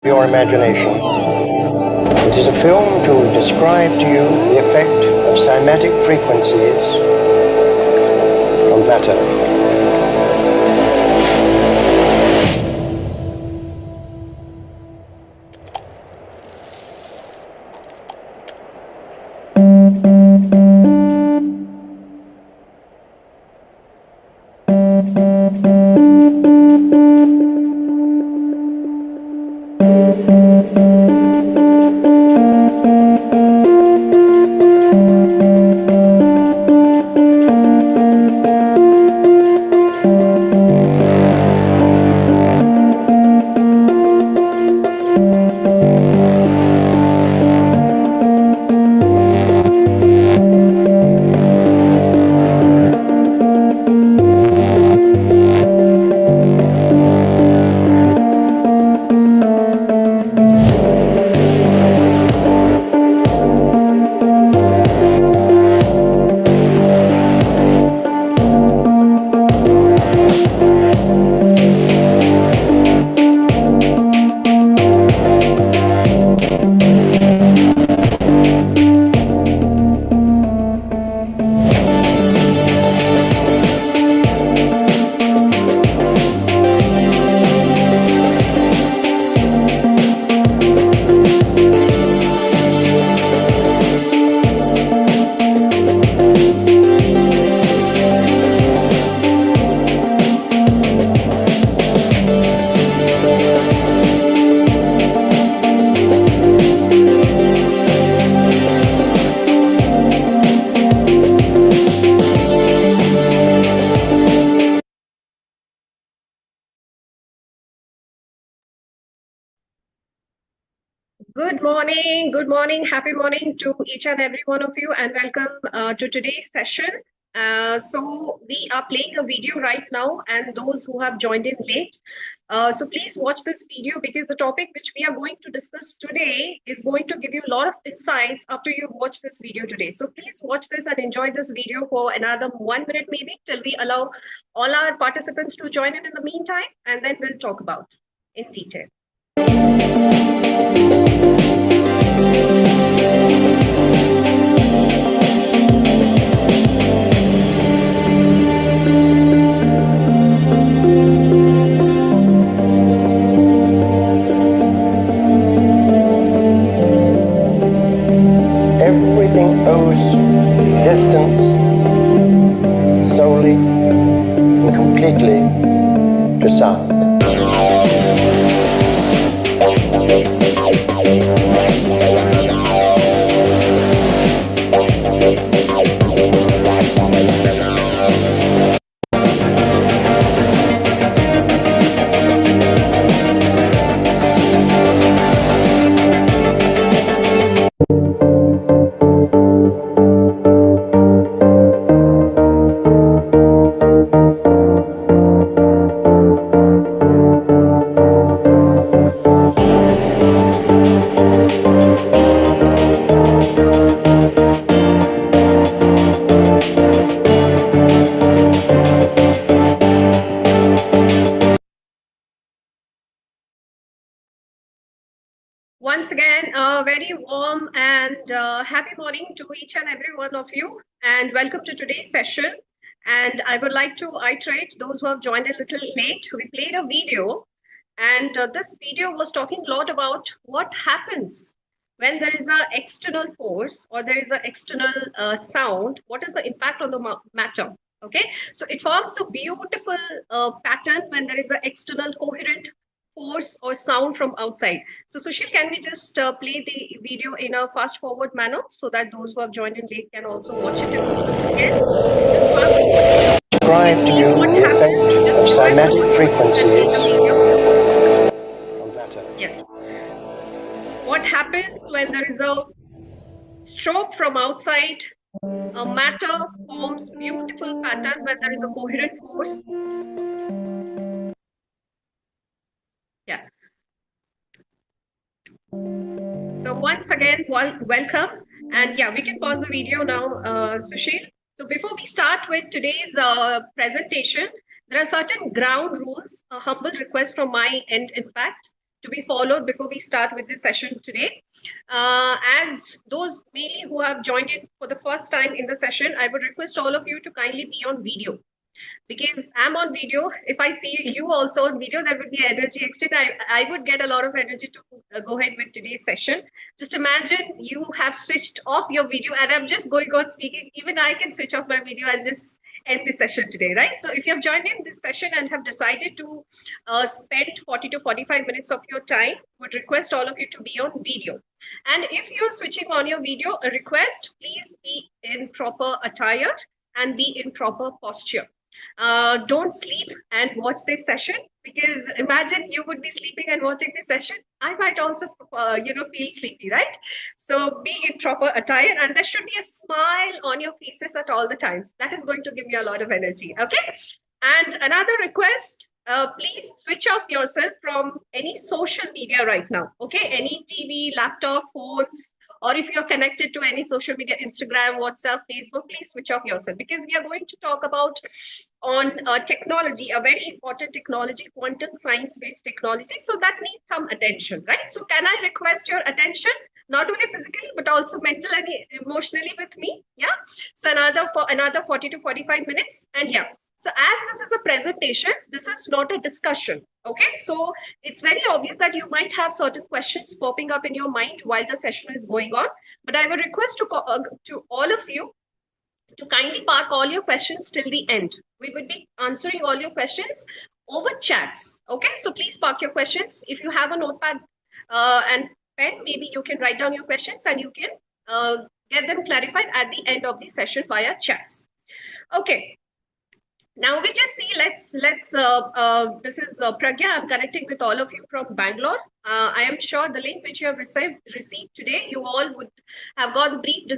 your imagination. It is a film to describe to you the effect of cymatic frequencies on matter. Good morning, happy morning to each and every one of you, and welcome to today's session. So we are playing a video right now, and those who have joined in late, so please watch this video because the topic which we are going to discuss today is going to give you a lot of insights after you watch this video today. So please watch this and enjoy this video for another 1 minute maybe till we allow all our participants to join in the meantime, and then we'll talk about in detail. Everything owes its existence solely and completely to sound. Once again, a very warm and happy morning to each and every one of you, and welcome to today's session. And I would like to iterate those who have joined a little late. We played a video, and this video was talking a lot about what happens when there is an external force or there is an external sound. What is the impact on the matter? Okay, so it forms a beautiful pattern when there is an external coherent force or sound from outside. So Sushil, can we just play the video in a fast forward manner so that those who have joined in late can also watch it again? Describe to you the effect of cymatic frequencies on matter. Yes. What happens when there is a stroke from outside? A matter forms beautiful pattern when there is a coherent force. Yeah. So once again, welcome. And yeah, we can pause the video now, Sushil. So before we start with today's presentation, there are certain ground rules, a humble request from my end, in fact, to be followed before we start with this session today. As those mainly who have joined in for the first time in the session, I would request all of you to kindly be on video, because I'm on video. If I see you also on video, there would be energy extend. I would get a lot of energy to go ahead with today's session. Just imagine you have switched off your video and I'm just going on speaking. Even I can switch off my video and just end the session today, right? So if you have joined in this session and have decided to spend 40 to 45 minutes of your time, would request all of you to be on video. And if you're switching on your video, a request, please be in proper attire and be in proper posture. Don't sleep and watch this session, because imagine you would be sleeping and watching this session. I might also, feel sleepy, right? So be in proper attire, and there should be a smile on your faces at all the times. That is going to give you a lot of energy, okay? And another request, please switch off yourself from any social media right now, okay? Any TV, laptop, phones, or if you're connected to any social media, Instagram, WhatsApp, Facebook, please switch off yourself, because we are going to talk about on technology, a very important technology, quantum science-based technology. So that needs some attention, right? So can I request your attention, not only physically, but also mentally and emotionally with me? Yeah. So another 40 to 45 minutes. And yeah. So as this is a presentation, this is not a discussion, okay? So it's very obvious that you might have certain questions popping up in your mind while the session is going on, but I would request to all of you to kindly park all your questions till the end. We would be answering all your questions over chats, okay? So please park your questions. If you have a notepad and pen, maybe you can write down your questions and you can get them clarified at the end of the session via chats. Okay. Now we just see, this is Pragya. I'm connecting with all of you from Bangalore. I am sure the link which you have received today, you all would have got a brief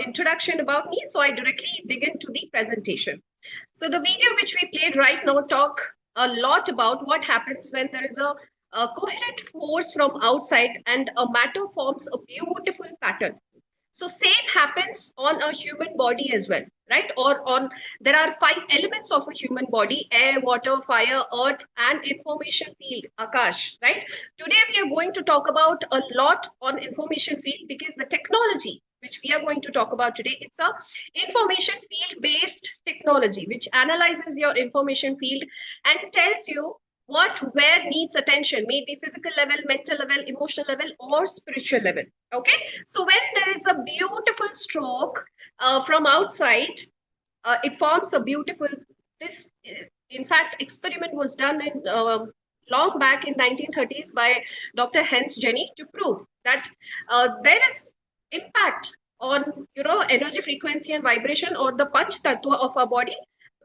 introduction about me. So I directly dig into the presentation. So the video which we played right now talk a lot about what happens when there is a coherent force from outside and a matter forms a beautiful pattern. So same happens on a human body as well, right? There are 5 elements of a human body: air, water, fire, earth, and information field, Akash, right? Today we are going to talk about a lot on information field, because the technology which we are going to talk about today, it's a information field based technology which analyzes your information field and tells you where needs attention, maybe physical level, mental level, emotional level, or spiritual level. Okay. So when there is a beautiful stroke from outside, it forms a beautiful, in fact, experiment was done in long back in 1930s by Dr. Hans Jenny to prove that there is impact on, energy, frequency, and vibration, or the Panch Tattva of our body,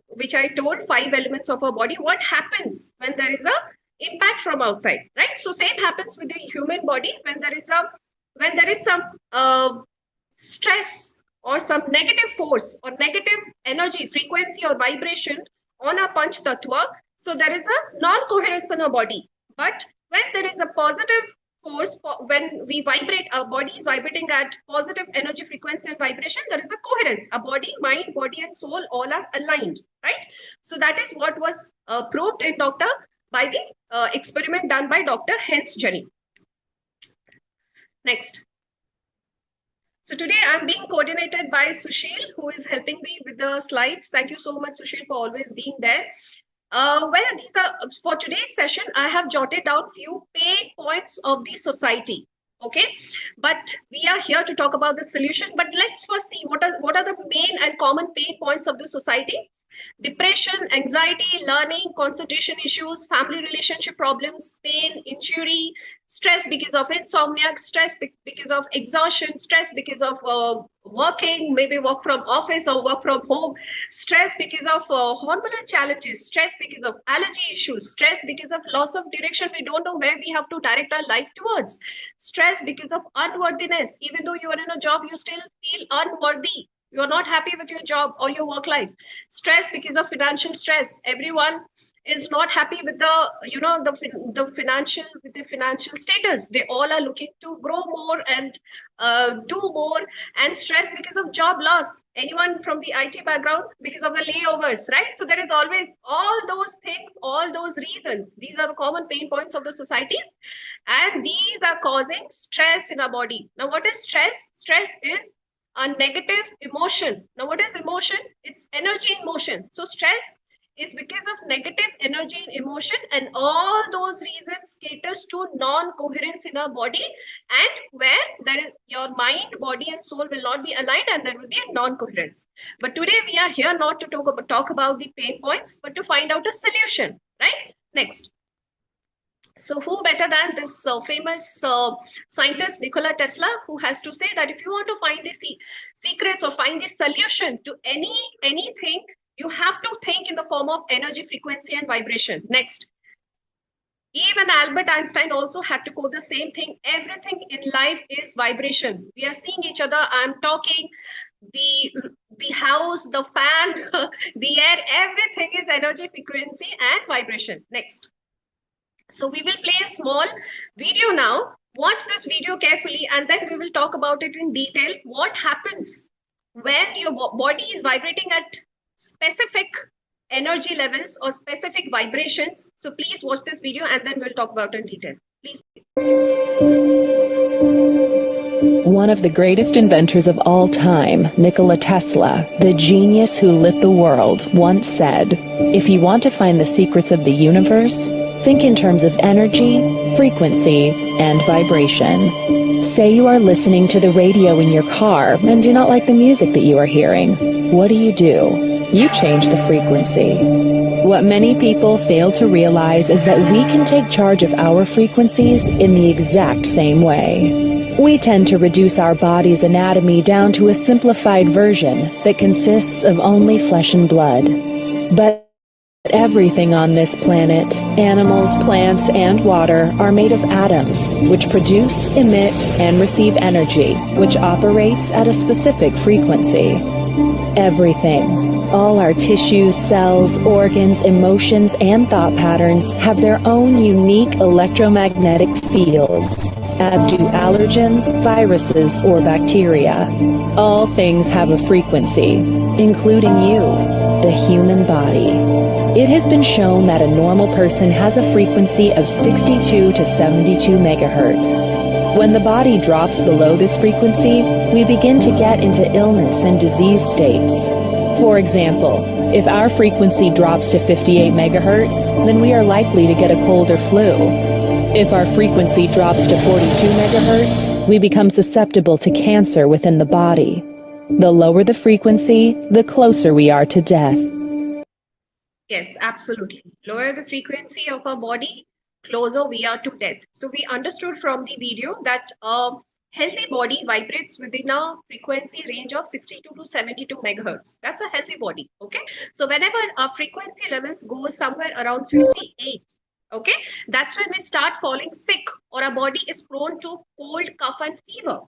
which I told 5 elements of our body. What happens when there is a impact from outside, right? So same happens with the human body when there is some stress or some negative force or negative energy, frequency, or vibration on our Panch Tattva. So there is a non-coherence in our body. But when there is a positive force, when we vibrate, our body is vibrating at positive energy, frequency, and vibration, there is a coherence. Our body, mind, body, and soul all are aligned, right? So that is what was proved by the experiment done by Dr. Hans Jenny. Next. So today I'm being coordinated by Sushil, who is helping me with the slides. Thank you so much, Sushil, for always being there. For today's session, I have jotted down few pain points of the society. Okay, but we are here to talk about the solution. But let's first see what are the main and common pain points of the society. Depression, anxiety, learning, concentration issues, family relationship problems, pain, injury, stress because of insomnia, stress because of exhaustion, stress because of working, maybe work from office or work from home, stress because of hormonal challenges, stress because of allergy issues, stress because of loss of direction. We don't know where we have to direct our life towards. Stress because of unworthiness. Even though you are in a job, you still feel unworthy. You're not happy with your job or your work life. Stress because of financial stress. Everyone is not happy with the financial status. They all are looking to grow more and do more, and stress because of job loss. Anyone from the IT background, because of the layovers, right? So there is always all those things, all those reasons. These are the common pain points of the societies, and these are causing stress in our body. Now, what is stress? Stress is a negative emotion. Now, what is emotion? It's energy in motion. So stress is because of negative energy and emotion, and all those reasons caters to non-coherence in our body, and where there is your mind, body and soul will not be aligned, and there will be a non-coherence. But today we are here not to talk about the pain points, but to find out a solution, right? Next. So who better than this famous scientist Nikola Tesla, who has to say that if you want to find the secrets or find the solution to anything, you have to think in the form of energy, frequency, and vibration. Next. Even Albert Einstein also had to quote the same thing. Everything in life is vibration. We are seeing each other. I'm talking. The house, the fan, the air, everything is energy, frequency, and vibration. Next. So we will play a small video now. Watch this video carefully, and then we will talk about it in detail. What happens when your body is vibrating at specific energy levels or specific vibrations. So please watch this video, and then we'll talk about it in detail. Please. One of the greatest inventors of all time, Nikola Tesla, the genius who lit the world, once said, "If you want to find the secrets of the universe, think in terms of energy, frequency, and vibration." Say you are listening to the radio in your car and do not like the music that you are hearing. What do? You change the frequency. What many people fail to realize is that we can take charge of our frequencies in the exact same way. We tend to reduce our body's anatomy down to a simplified version that consists of only flesh and blood. But everything on this planet, animals, plants, and water, are made of atoms, which produce, emit, and receive energy, which operates at a specific frequency. Everything. All our tissues, cells, organs, emotions, and thought patterns have their own unique electromagnetic fields, as do allergens, viruses, or bacteria. All things have a frequency, including you, the human body. It has been shown that a normal person has a frequency of 62 to 72 megahertz. When the body drops below this frequency, we begin to get into illness and disease states. For example, if our frequency drops to 58 megahertz, then we are likely to get a cold or flu. If our frequency drops to 42 megahertz, we become susceptible to cancer within the body. The lower the frequency, the closer we are to death. Yes, absolutely. Lower the frequency of our body, closer we are to death. So we understood from the video that healthy body vibrates within a frequency range of 62 to 72 megahertz. That's a healthy body. Okay. So whenever our frequency levels go somewhere around 58, okay, that's when we start falling sick, or our body is prone to cold, cough, and fever.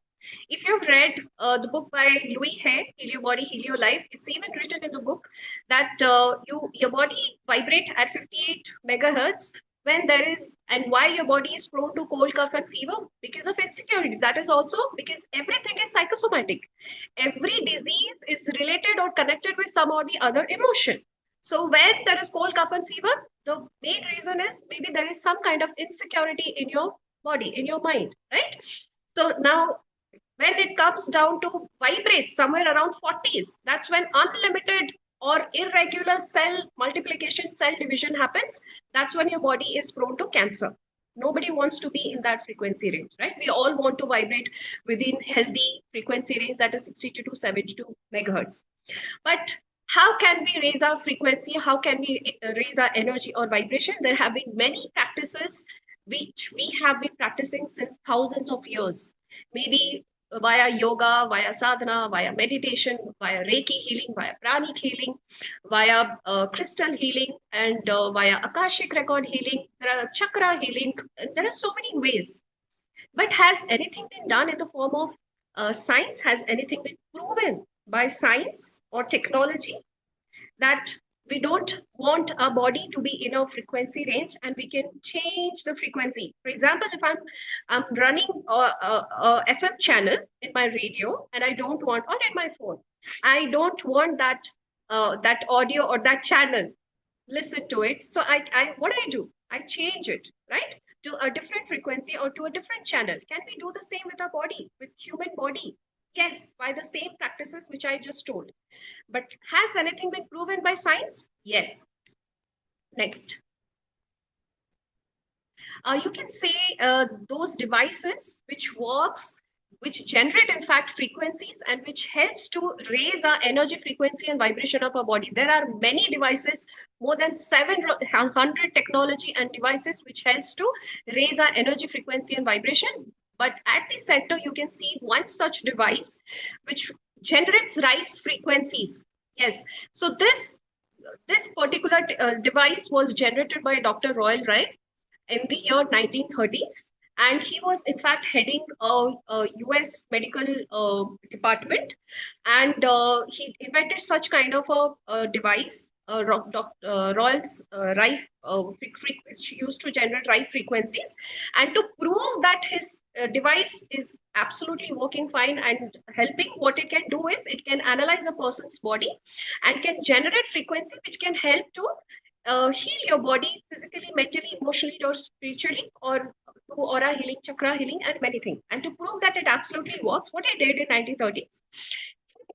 If you've read the book by Louis Hay, Heal Your Body, Heal Your Life, it's even written in the book that your body vibrate at 58 megahertz when there is, and why your body is prone to cold, cough, and fever? Because of insecurity. That is also because everything is psychosomatic. Every disease is related or connected with some or the other emotion. So when there is cold, cough, and fever, the main reason is maybe there is some kind of insecurity in your body, in your mind, right? So now, when it comes down to vibrate somewhere around 40s, that's when unlimited or irregular cell multiplication, cell division happens. That's when your body is prone to cancer. Nobody wants to be in that frequency range, right? We all want to vibrate within healthy frequency range, that is 62 to 72 megahertz. But how can we raise our frequency? How can we raise our energy or vibration? There have been many practices which we have been practicing since thousands of years. Maybe via yoga, via sadhana, via meditation, via Reiki healing, via pranic healing, via crystal healing, and via Akashic record healing. There are chakra healing. There are so many ways. But has anything been done in the form of science? Has anything been proven by science or technology that we don't want our body to be in a frequency range, and we can change the frequency. For example, if I'm running a FM channel in my radio and I don't want, or in my phone, I don't want that that audio or that channel, listen to it. So what do? I change it, right, to a different frequency or to a different channel. Can we do the same with our body, with human body? Yes, by the same practices which I just told. But has anything been proven by science? Yes. Next. You can say those devices which generate in fact frequencies and which helps to raise our energy frequency and vibration of our body. There are many devices, more than 700 technology and devices which helps to raise our energy frequency and vibration. But at the center, you can see one such device which generates Rife frequencies. Yes. So this particular device was generated by Dr. Royal Rife in the year 1930s. And he was in fact heading a US medical department, and he invented such kind of a device, Royal's Rife, which used to generate Rife frequencies. And to prove that his device is absolutely working fine and helping, what it can do is it can analyze a person's body and can generate frequency which can help to heal your body physically, mentally, emotionally, or spiritually, or to aura healing, chakra healing, and many things. And to prove that it absolutely works, what he did in 1930s,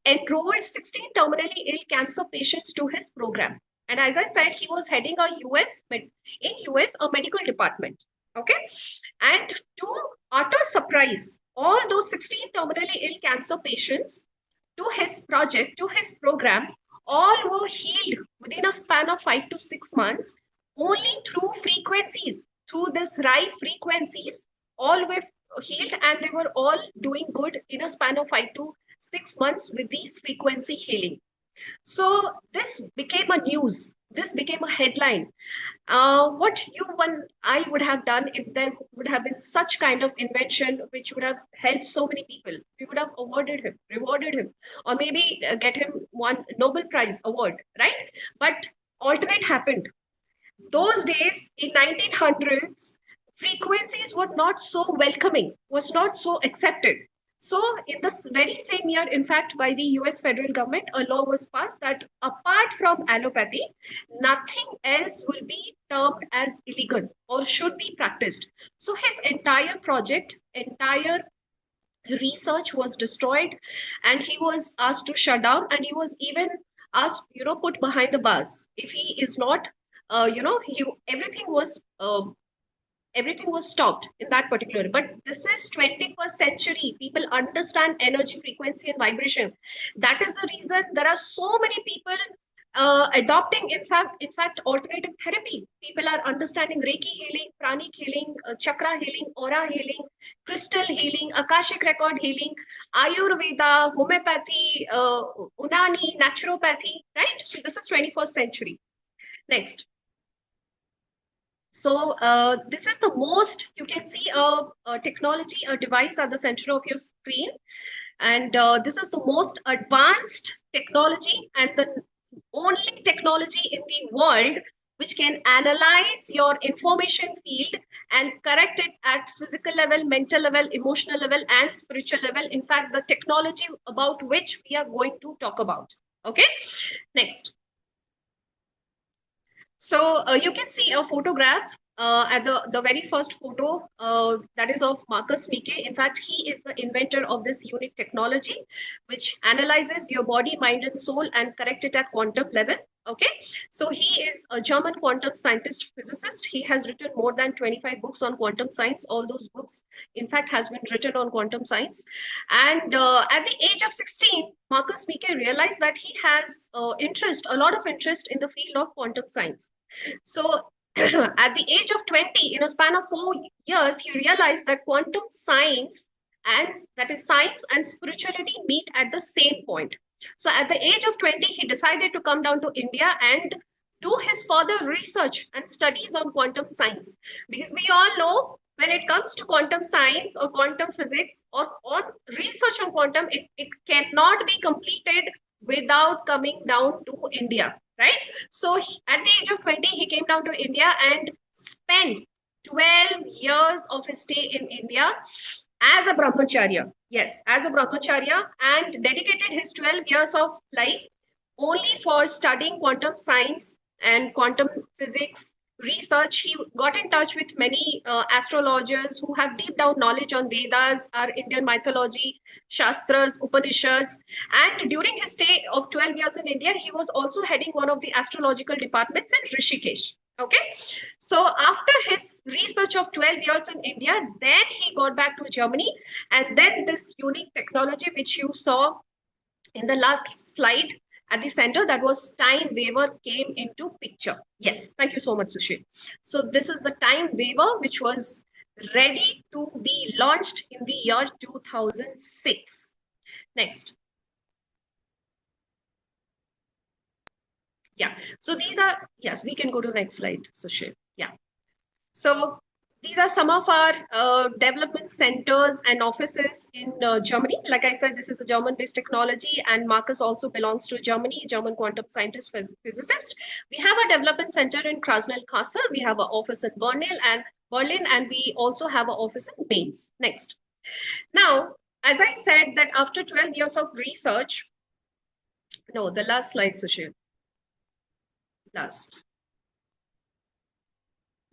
enrolled 16 terminally ill cancer patients to his program. And as I said, he was heading a US a medical department. Okay, and to utter surprise, all those 16 terminally ill cancer patients to his project, to his program, all were healed within a span of 5 to 6 months, only through frequencies, through this Rife frequencies. All were healed and they were all doing good in a span of 5 to 6 months with these frequency healing. So this became a news. This became a headline. What I would have done if there would have been such kind of invention which would have helped so many people, we would have awarded him, rewarded him, or maybe get him one Nobel Prize award, right? But alternate happened. Those days in 1900s, frequencies were not so welcoming, was not so accepted. So in this very same year, in fact, by the US federal government, a law was passed that apart from allopathy, nothing else will be termed as illegal or should be practiced. So his entire project, entire research was destroyed, and he was asked to shut down, and he was even asked, put behind the bars. If he is not, everything was stopped in that particular. But this is 21st century. People understand energy, frequency, and vibration. That is the reason there are so many people adopting, in fact, alternative therapy. People are understanding Reiki healing, pranic healing, chakra healing, aura healing, crystal healing, Akashic record healing, Ayurveda, homeopathy, Unani, naturopathy, right? So this is 21st century. Next. So this is the most, you can see a technology, a device at the center of your screen. And this is the most advanced technology and the only technology in the world which can analyze your information field and correct it at physical level, mental level, emotional level, and spiritual level. In fact, the technology about which we are going to talk about. Okay, next. So you can see a photograph at the very first photo that is of Marcus Micke. In fact, he is the inventor of this unique technology which analyzes your body, mind, and soul and correct it at quantum level. Okay, so he is a German quantum scientist, physicist. He has written more than 25 books on quantum science. All those books, in fact, has been written on quantum science. And at the age of 16, Marcus Micke realized that he has a lot of interest in the field of quantum science. So at the age of 20, in a span of 4 years, he realized that quantum science, and that is science and spirituality, meet at the same point. So at the age of 20, he decided to come down to India and do his further research and studies on quantum science. Because we all know when it comes to quantum science or quantum physics or on research on quantum, it cannot be completed without coming down to India, right? So at the age of 20, he came down to India and spent 12 years of his stay in India as a brahmacharya. Yes, as a brahmacharya, and dedicated his 12 years of life only for studying quantum science and quantum physics research. He got in touch with many astrologers who have deep down knowledge on Vedas, our Indian mythology, Shastras, Upanishads. And during his stay of 12 years in India, he was also heading one of the astrological departments in Rishikesh. Okay, so after his research of 12 years in India, then he got back to Germany, and then this unique technology which you saw in the last slide at the center, that was time waver, came into picture. Yes, thank you so much, Sushil. So this is the time waver which was ready to be launched in the year 2006. Next. Yeah, so these are, yes, we can go to next slide, Sushil. Yeah. So these are some of our development centers and offices in Germany. Like I said, this is a German-based technology, and Marcus also belongs to Germany, German quantum scientist, physicist. We have a development center in Krasnell-Kassel. We have an office in Berlin, and we also have an office in Mainz. Next. Now, as I said, that after 12 years of research, no, the last slide, Sushil. Last.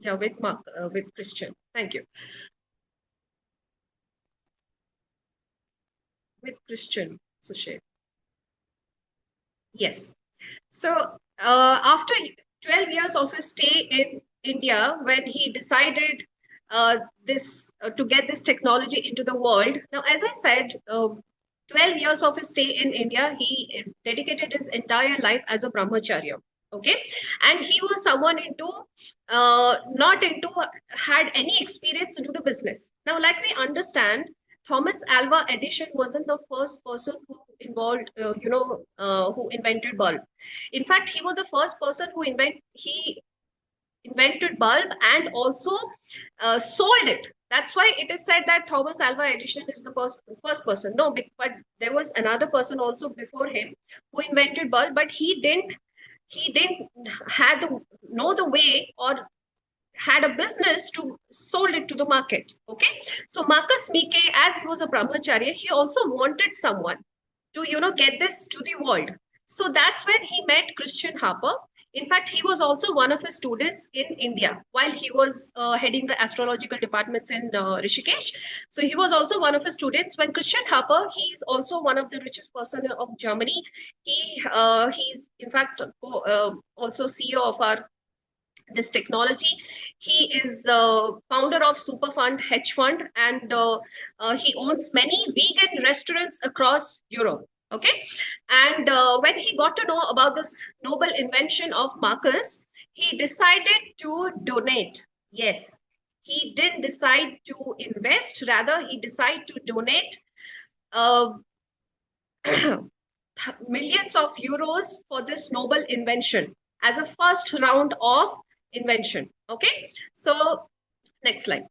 Yeah, with Christian. Thank you. With Christian, Sushil. Yes. So after 12 years of his stay in India, when he decided to get this technology into the world. Now, as I said, 12 years of his stay in India, he dedicated his entire life as a brahmacharya. Okay, and he was someone not into had any experience into the business. Now, like we understand, Thomas Alva Edison wasn't the first person who invented bulb. In fact, he was the first person who invented bulb and also sold it. That's why it is said that Thomas Alva Edison is the first person. No, but there was another person also before him who invented bulb, but he didn't know the way or had a business to sold it to the market. Okay, so Marcus Mike, as he was a brahmacharya, he also wanted someone to get this to the world. So that's when he met Christian Harper. In fact, he was also one of his students in India while he was heading the astrological departments in Rishikesh. So he was also one of his students. When Christian Harper, he's also one of the richest person of Germany. He's in fact also CEO of this technology. He is founder of Superfund hedge fund, and he owns many vegan restaurants across Europe. Okay, and when he got to know about this noble invention of Marcus, he decided to donate. Yes, he didn't decide to invest, rather he decided to donate millions of euros for this noble invention as a first round of invention. Okay, so next slide.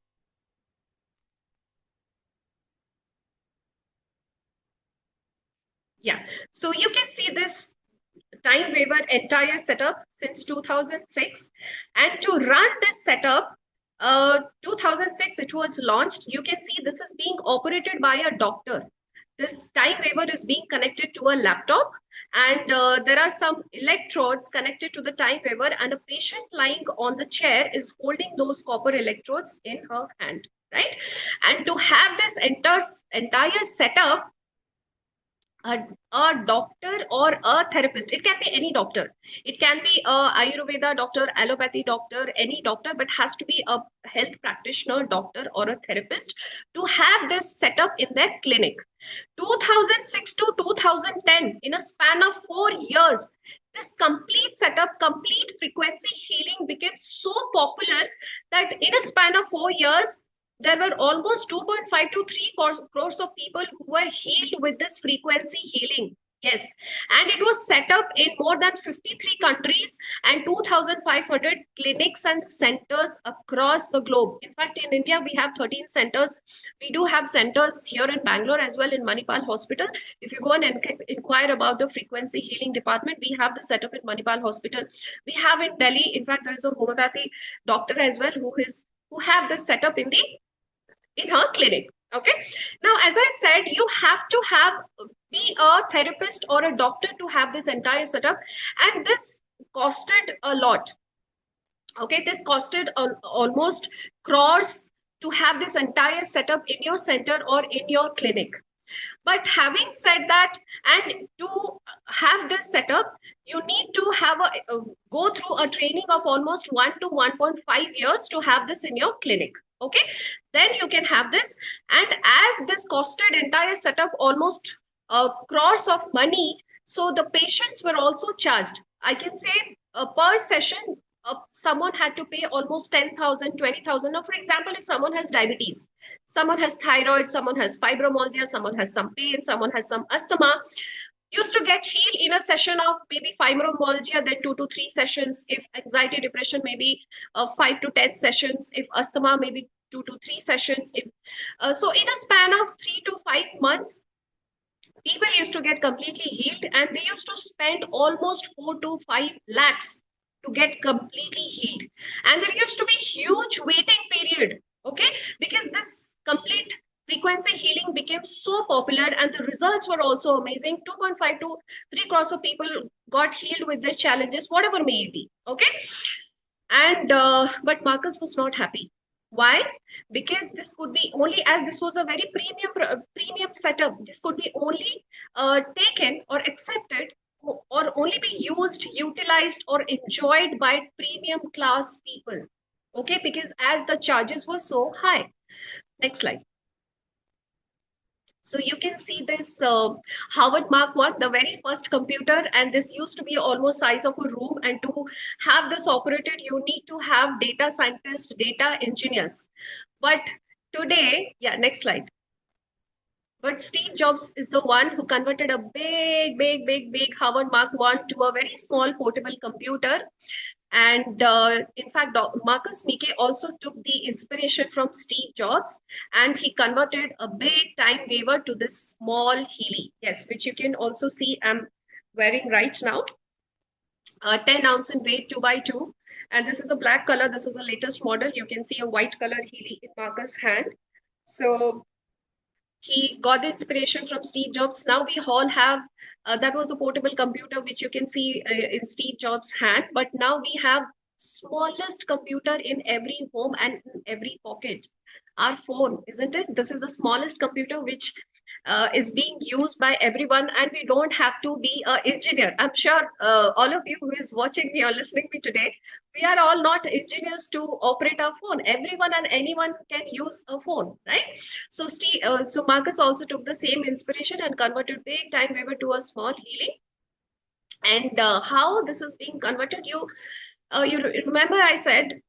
Yeah, so you can see this time waver entire setup since 2006, and to run this setup 2006 it was launched. You can see this is being operated by a doctor. This time waver is being connected to a laptop, and there are some electrodes connected to the time waver, and a patient lying on the chair is holding those copper electrodes in her hand, right? And to have this entire setup, a doctor or a therapist, it can be any doctor, it can be a Ayurveda doctor, allopathy doctor, any doctor, but has to be a health practitioner, doctor or a therapist, to have this setup in their clinic. 2006 to 2010, in a span of 4 years, this complete setup, complete frequency healing became so popular that in a span of 4 years, there were almost 2.5 to 3 crores of people who were healed with this frequency healing. Yes, and it was set up in more than 53 countries and 2,500 clinics and centers across the globe. In fact, in India, we have 13 centers. We do have centers here in Bangalore as well in Manipal Hospital. If you go and inquire about the frequency healing department, we have the setup in Manipal Hospital. We have in Delhi. In fact, there is a homeopathy doctor as well who have this setup in her clinic. Okay. Now, as I said, you have to be a therapist or a doctor to have this entire setup, and this costed a lot. Okay, this costed almost crores to have this entire setup in your center or in your clinic. But having said that, and to have this setup, you need to have go through a training of almost 1 to 1.5 years to have this in your clinic. Okay, then you can have this. And as this costed entire setup almost crores of money, so the patients were also charged. I can say per session, someone had to pay almost 10,000, 20,000. Now, for example, if someone has diabetes, someone has thyroid, someone has fibromyalgia, someone has some pain, someone has some asthma, used to get healed in a session of maybe fibromyalgia, then 2 to 3 sessions. If anxiety, depression, maybe 5 to 10 sessions. If asthma, maybe 2 to 3 sessions. So in a span of 3 to 5 months, people used to get completely healed, and they used to spend almost 4 to 5 lakhs to get completely healed. And there used to be huge waiting period, okay, because this complete frequency healing became so popular and the results were also amazing. 2.5 to 3 crores of people got healed with their challenges, whatever may it be. Okay. And but Marcus was not happy. Why? Because this could be only, as this was a very premium setup, this could be only taken or accepted or only be used, utilized or enjoyed by premium class people. Okay, because as the charges were so high. Next slide. So you can see this Harvard Mark I, the very first computer, and this used to be almost size of a room. And to have this operated, you need to have data scientists, data engineers. But today, yeah, next slide. But Steve Jobs is the one who converted a big Harvard Mark I to a very small portable computer. And in fact, Marcus Mieke also took the inspiration from Steve Jobs, and he converted a big time waver to this small Healy. Yes, which you can also see I'm wearing right now. 10 ounce in weight, 2x2. And this is a black color. This is the latest model. You can see a white color Healy in Marcus' hand. So he got the inspiration from Steve Jobs. Now we all have, that was the portable computer which you can see in Steve Jobs' hand. But now we have smallest computer in every home and in every pocket. Our phone, isn't it? This is the smallest computer which is being used by everyone, and we don't have to be an engineer. I'm sure all of you who is watching me or listening me today, we are all not engineers to operate our phone. Everyone and anyone can use a phone, right? So so Marcus also took the same inspiration and converted big time waver to a small Healy. And how this is being converted, you remember I said,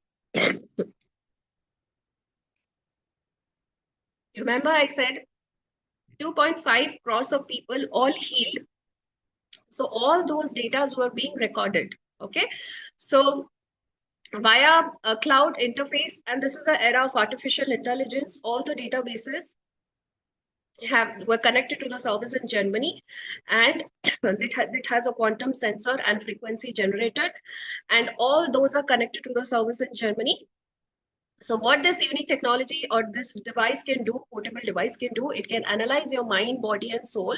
remember I said 2.5 crores of people all healed. So all those data were being recorded. Okay. So via a cloud interface, and this is the era of artificial intelligence, all the databases were connected to the servers in Germany, and it has a quantum sensor and frequency generator, and all those are connected to the servers in Germany. So what this unique technology or this device can do, portable device can do, it can analyze your mind, body and soul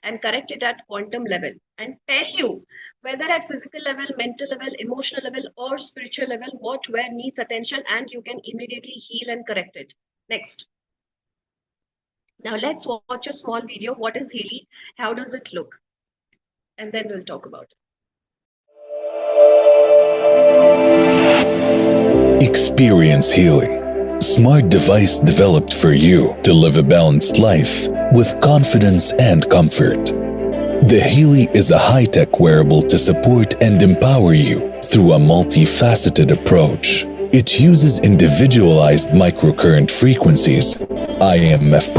and correct it at quantum level and tell you whether at physical level, mental level, emotional level or spiritual level, where needs attention, and you can immediately heal and correct it. Next. Now let's watch a small video. What is Healy? How does it look? And then we'll talk about it. Experience Healy, smart device developed for you to live a balanced life with confidence and comfort. The Healy is a high-tech wearable to support and empower you through a multifaceted approach. It uses individualized microcurrent frequencies, IMF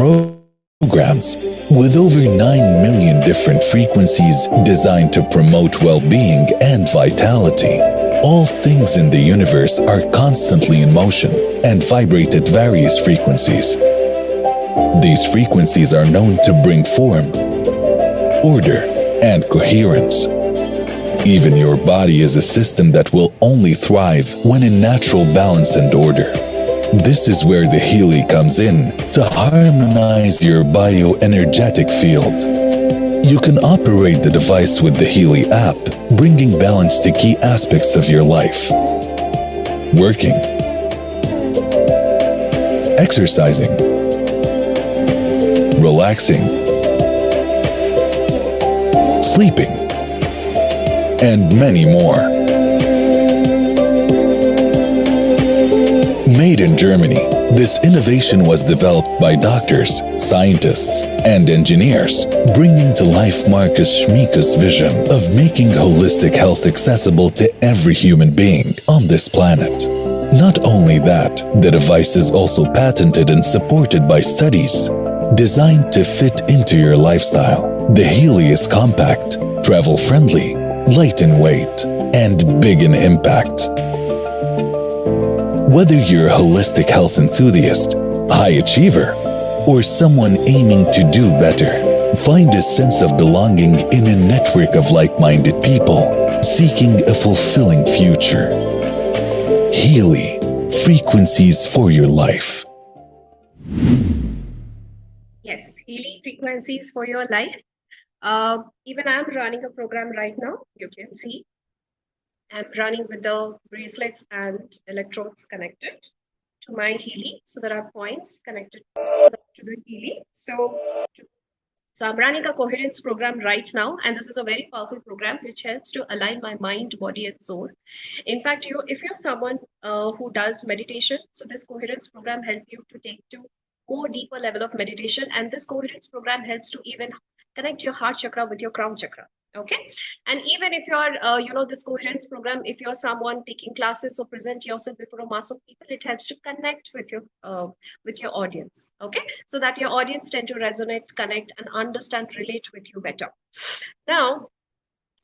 programs, With over 9 million different frequencies designed to promote well-being and vitality, all things in the universe are constantly in motion and vibrate at various frequencies. These frequencies are known to bring form, order, and coherence. Even your body is a system that will only thrive when in natural balance and order. This is where the Healy comes in to harmonize your bioenergetic field. You can operate the device with the Healy app, bringing balance to key aspects of your life. Working, exercising, relaxing, sleeping, and many more. Made in Germany, this innovation was developed by doctors, scientists, and engineers, bringing to life Marcus Schmieka's vision of making holistic health accessible to every human being on this planet. Not only that, the device is also patented and supported by studies. Designed to fit into your lifestyle, the Healy is compact, travel-friendly, light in weight, and big in impact. Whether you're a holistic health enthusiast, high achiever, or someone aiming to do better, find a sense of belonging in a network of like-minded people seeking a fulfilling future. Healy, frequencies for your life. Yes, Healy frequencies for your life. Even I'm running a program right now. You can see I'm running with the bracelets and electrodes connected to my Healy. So there are points connected to the Healy. So I'm running a coherence program right now, and this is a very powerful program which helps to align my mind, body, and soul. In fact, if you're someone who does meditation, so this coherence program helps you to take to more deeper level of meditation, and this coherence program helps to even connect your heart chakra with your crown chakra. Okay, and even if you're this coherence program, if you're someone taking classes or present yourself before a mass of people, it helps to connect with your audience. Okay, so that your audience tend to resonate, connect, and understand, relate with you better. Now,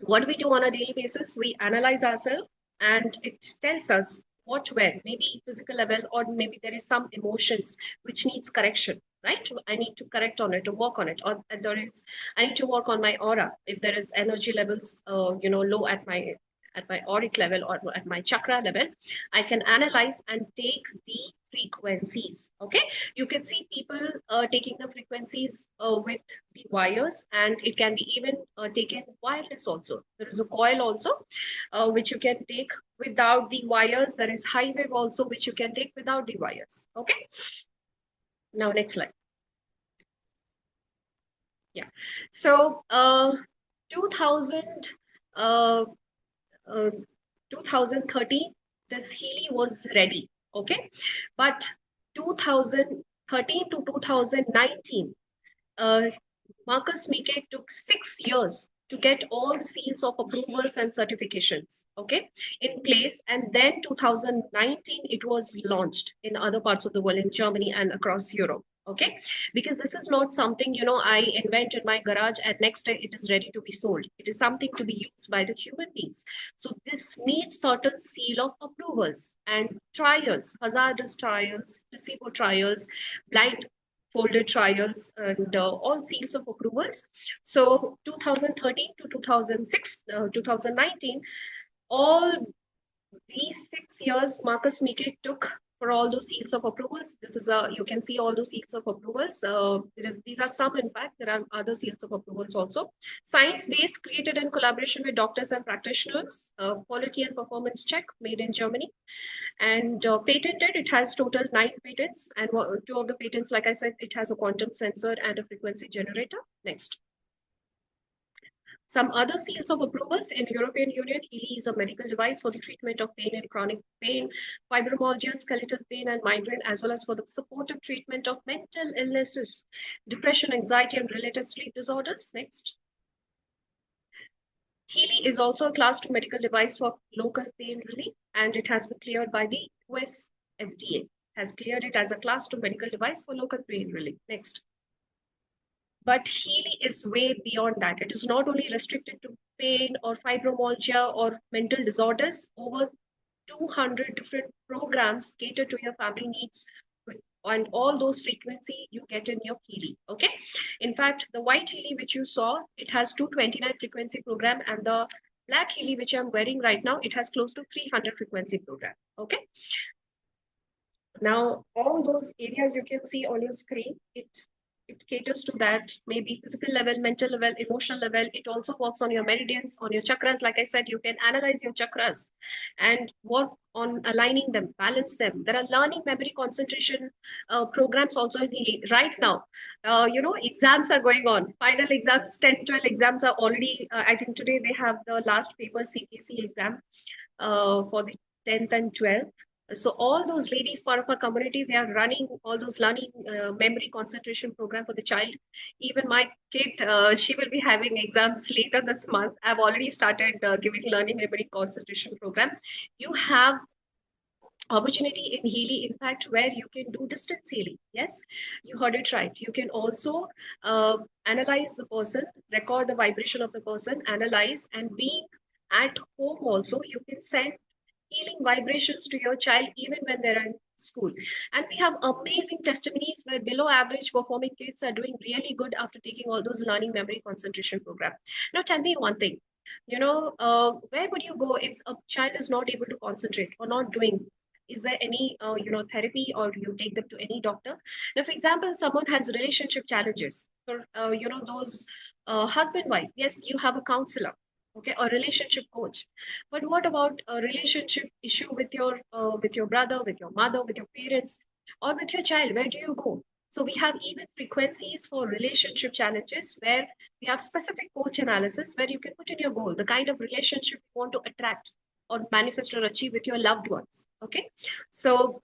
what we do on a daily basis, we analyze ourselves, and it tells us what, where, maybe physical level, or maybe there is some emotions which needs correction, right? I need to correct on it, to work on it, or I need to work on my aura. If there is energy levels, low at my auric level or at my chakra level, I can analyze and take the frequencies. Okay, you can see people taking the frequencies with the wires, and it can be even taken wireless also. There is a coil also which you can take without the wires. There is high wave also which you can take without the wires. Okay, now next slide. Yeah, so 2013, this Healy was ready. Okay, but 2013 to 2019, Marcus Schmieka took 6 years to get all the seals of approvals and certifications, okay, in place. And then 2019, it was launched in other parts of the world, in Germany and across Europe. Okay, because this is not something, I invent in my garage and next day it is ready to be sold. It is something to be used by the human beings. So this needs certain seal of approvals and trials, hazardous trials, placebo trials, blind folded trials, and all seals of approvals. So 2013 to 2019, all these 6 years Marcus Schmieka took for all those seals of approvals. This is you can see all those seals of approvals. These are some, in fact, there are other seals of approvals also. Science-based, created in collaboration with doctors and practitioners, quality and performance check, made in Germany, and patented. It has total 9 patents, and 2 of the patents, like I said, it has a quantum sensor and a frequency generator. Next. Some other seals of approvals in European Union. Healy is a medical device for the treatment of pain and chronic pain, fibromyalgia, skeletal pain, and migraine, as well as for the supportive treatment of mental illnesses, depression, anxiety, and related sleep disorders. Next. Healy is also a class 2 medical device for local pain relief, and it has been cleared by the US FDA. Has cleared it as a class 2 medical device for local pain relief. Next. But Healy is way beyond that. It is not only restricted to pain or fibromyalgia or mental disorders. Over 200 different programs cater to your family needs, and all those frequency you get in your Healy. Okay. In fact, the white Healy which you saw, it has 229 frequency program, and the black Healy which I'm wearing right now, it has close to 300 frequency program. Okay. Now, all those areas you can see on your screen, it caters to that, maybe physical level, mental level, emotional level. It also works on your meridians, on your chakras. Like I said, you can analyze your chakras and work on aligning them, balance them. There are learning, memory, concentration programs also in Healy. Right now, exams are going on. Final exams, 10, 12 exams are already, I think today they have the last paper CPC exam for the 10th and 12th. So all those ladies part of our community, they are running all those learning memory concentration program for the child. Even my kid, she will be having exams later this month. I've already started giving learning memory concentration program. You have opportunity in Healy, in fact, where you can do distance healing. Yes, you heard it right. You can also analyze the person, record the vibration of the person, analyze, and being at home also, you can send healing vibrations to your child even when they're in school. And we have amazing testimonies where below average performing kids are doing really good after taking all those learning memory concentration program. Now tell me one thing, where would you go if a child is not able to concentrate or not doing? Is there any therapy, or you take them to any doctor? Now, for example, someone has relationship challenges, for those husband wife, yes, you have a counselor, okay, or relationship coach. But what about a relationship issue with your brother, with your mother, with your parents, or with your child? Where do you go? So we have even frequencies for relationship challenges where we have specific coach analysis where you can put in your goal, the kind of relationship you want to attract or manifest or achieve with your loved ones. Okay, so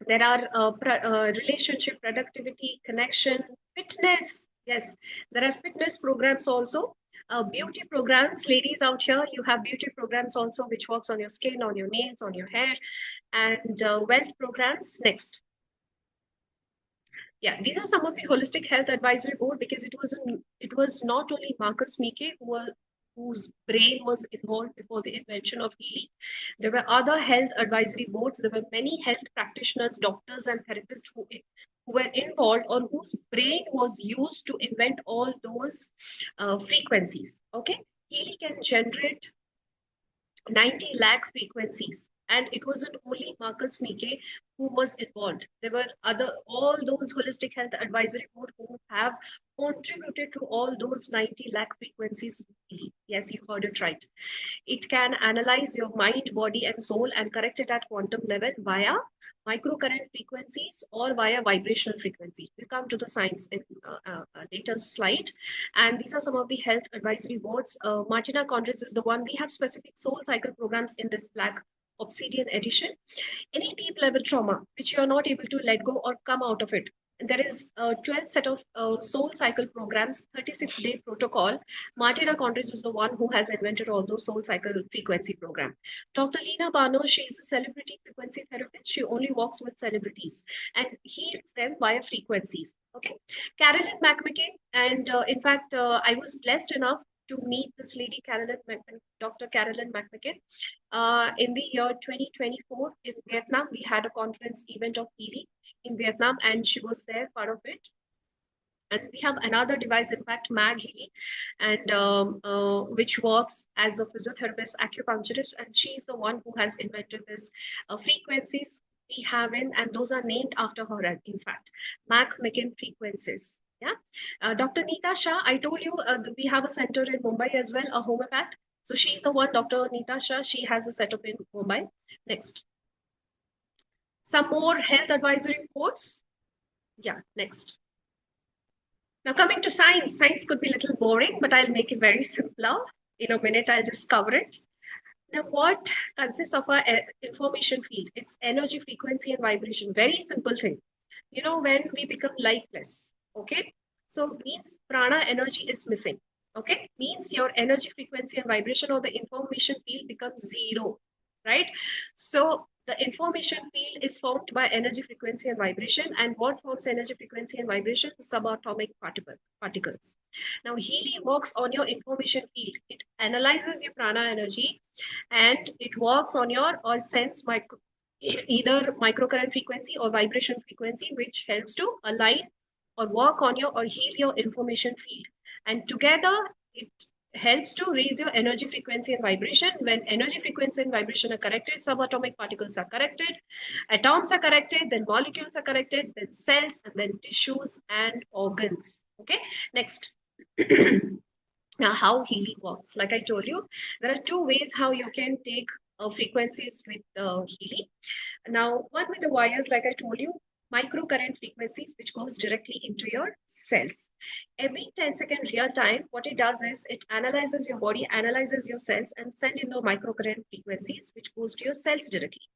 there are relationship, productivity, connection, fitness. Yes, there are fitness programs also. Beauty programs, ladies out here, you have beauty programs also, which works on your skin, on your nails, on your hair, and wealth programs. Next. Yeah, these are some of the holistic health advisory board, because it was not only Marcus Meeke whose brain was involved before the invention of Healy. There were other health advisory boards. There were many health practitioners, doctors, and therapists who were involved, or whose brain was used to invent all those frequencies. Okay, Healy can generate 90 lakh frequencies. And it wasn't only Marcus Meeke who was involved. There were all those holistic health advisory board who have contributed to all those 90 lakh frequencies. Yes, you heard it right. It can analyze your mind, body, and soul and correct it at quantum level via microcurrent frequencies or via vibrational frequencies. We'll come to the science in a later slide. And these are some of the health advisory boards. Martina Congress is the one. We have specific soul cycle programs in this black obsidian edition. Any deep level trauma which you are not able to let go or come out of it, there is a 12 set of soul cycle programs, 36-day protocol. Martina Conrys is the one who has invented all those soul cycle frequency program. Dr. Lena Bano, she's a celebrity frequency therapist. She only works with celebrities and heals them via frequencies. Okay, Carolyn McMicken, and in fact, I was blessed enough to meet this lady, Dr. Carolyn McMicken. In the year 2024 in Vietnam, we had a conference event of Healy in Vietnam, and she was there, part of it. And we have another device, in fact, Mag Healy, and which works as a physiotherapist, acupuncturist, and she's the one who has invented this frequencies we have in, and those are named after her, in fact, McMicken frequencies. Yeah, Dr. Neeta Shah, I told you we have a center in Mumbai as well, a homeopath. So she's the one, Dr. Neeta Shah. She has the setup in Mumbai. Next. Some more health advisory reports. Yeah, next. Now coming to science. Science could be a little boring, but I'll make it very simpler. In a minute, I'll just cover it. Now, what consists of our information field? It's energy, frequency, and vibration. Very simple thing. You know, when we become lifeless, okay? So means prana energy is missing, okay? Means your energy, frequency, and vibration or the information field becomes zero, right? So the information field is formed by energy, frequency, and vibration. And what forms energy, frequency, and vibration? Subatomic particles. Now, Healy works on your information field. It analyzes your prana energy, and it works on your or sense either microcurrent frequency or vibration frequency, which helps to align or work on your or heal your information field. And together, it helps to raise your energy, frequency, and vibration. When energy, frequency, and vibration are corrected, subatomic particles are corrected, atoms are corrected, then molecules are corrected, then cells, and then tissues and organs. Okay, next. Now, how Healy works. Like I told you, there are two ways how you can take frequencies with Healy. Now, one with the wires, like I told you, microcurrent frequencies, which goes directly into your cells. Every 10-second real time, what it does is it analyzes your body, analyzes your cells, and send in the microcurrent frequencies, which goes to your cells directly.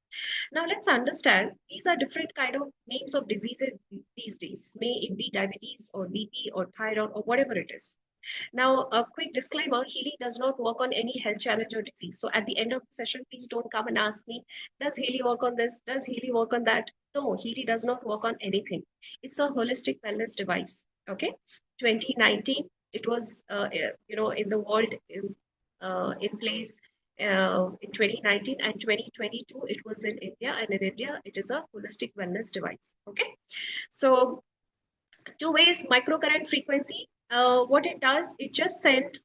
Now, let's understand, these are different kind of names of diseases these days. May it be diabetes or BP or thyroid or whatever it is. Now, a quick disclaimer, Healy does not work on any health challenge or disease. So at the end of the session, please don't come and ask me, does Healy work on this? Does Healy work on that? No, Healy does not work on anything. It's a holistic wellness device. Okay. 2019, it was, in the world in place in 2019, and 2022, it was in India, and in India, it is a holistic wellness device. Okay. So two ways, microcurrent frequency. What it does, it just sent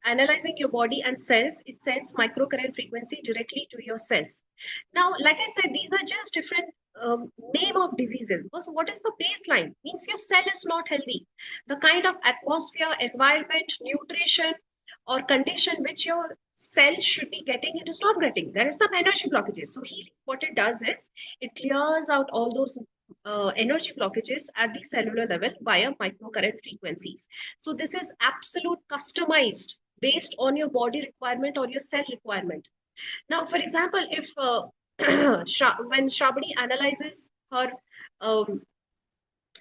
analyzing your body and cells, it sends microcurrent frequency directly to your cells. Now, like I said, these are just different name of diseases. So what is the baseline? Means your cell is not healthy. The kind of atmosphere, environment, nutrition, or condition which your cell should be getting, it is not getting. There is some energy blockages. So what it does is it clears out all those energy blockages at the cellular level via microcurrent frequencies. So this is absolute customized based on your body requirement or your cell requirement. Now, for example, if when Shabani analyzes her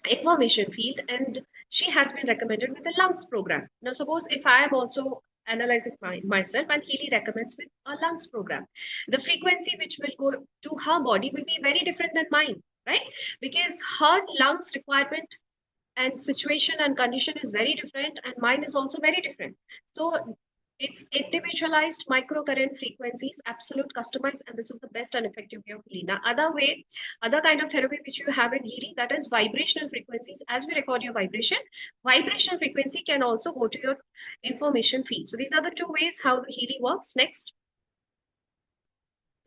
information field and she has been recommended with a lungs program. Now, suppose if I am also analyzing myself and Healy recommends with a lungs program, the frequency which will go to her body will be very different than mine, right? Because her lungs requirement and situation and condition is very different, and mine is also very different. So it's individualized microcurrent frequencies, absolute customized, and this is the best and effective way of Healy. Now, other kind of therapy which you have in Healy, that is vibrational frequencies. As we record your vibrational frequency can also go to your information feed. So these are the two ways how the Healy works. Next.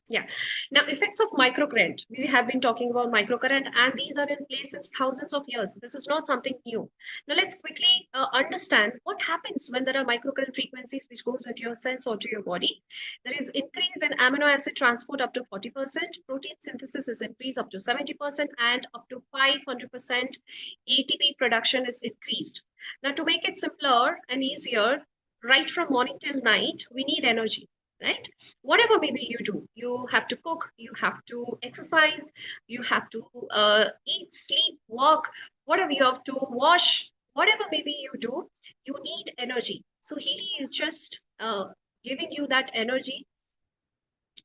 Yeah. Now, effects of microcurrent. We have been talking about microcurrent, and these are in place since thousands of years. This is not something new. Now, let's quickly understand what happens when there are microcurrent frequencies which goes into your cells or to your body. There is increase in amino acid transport up to 40%, protein synthesis is increased up to 70%, and up to 500% ATP production is increased. Now, to make it simpler and easier, right from morning till night, we need energy. Right? Whatever maybe you do, you have to cook, you have to exercise, you have to eat, sleep, work, whatever you have to wash, whatever maybe you do, you need energy. So Healy is just giving you that energy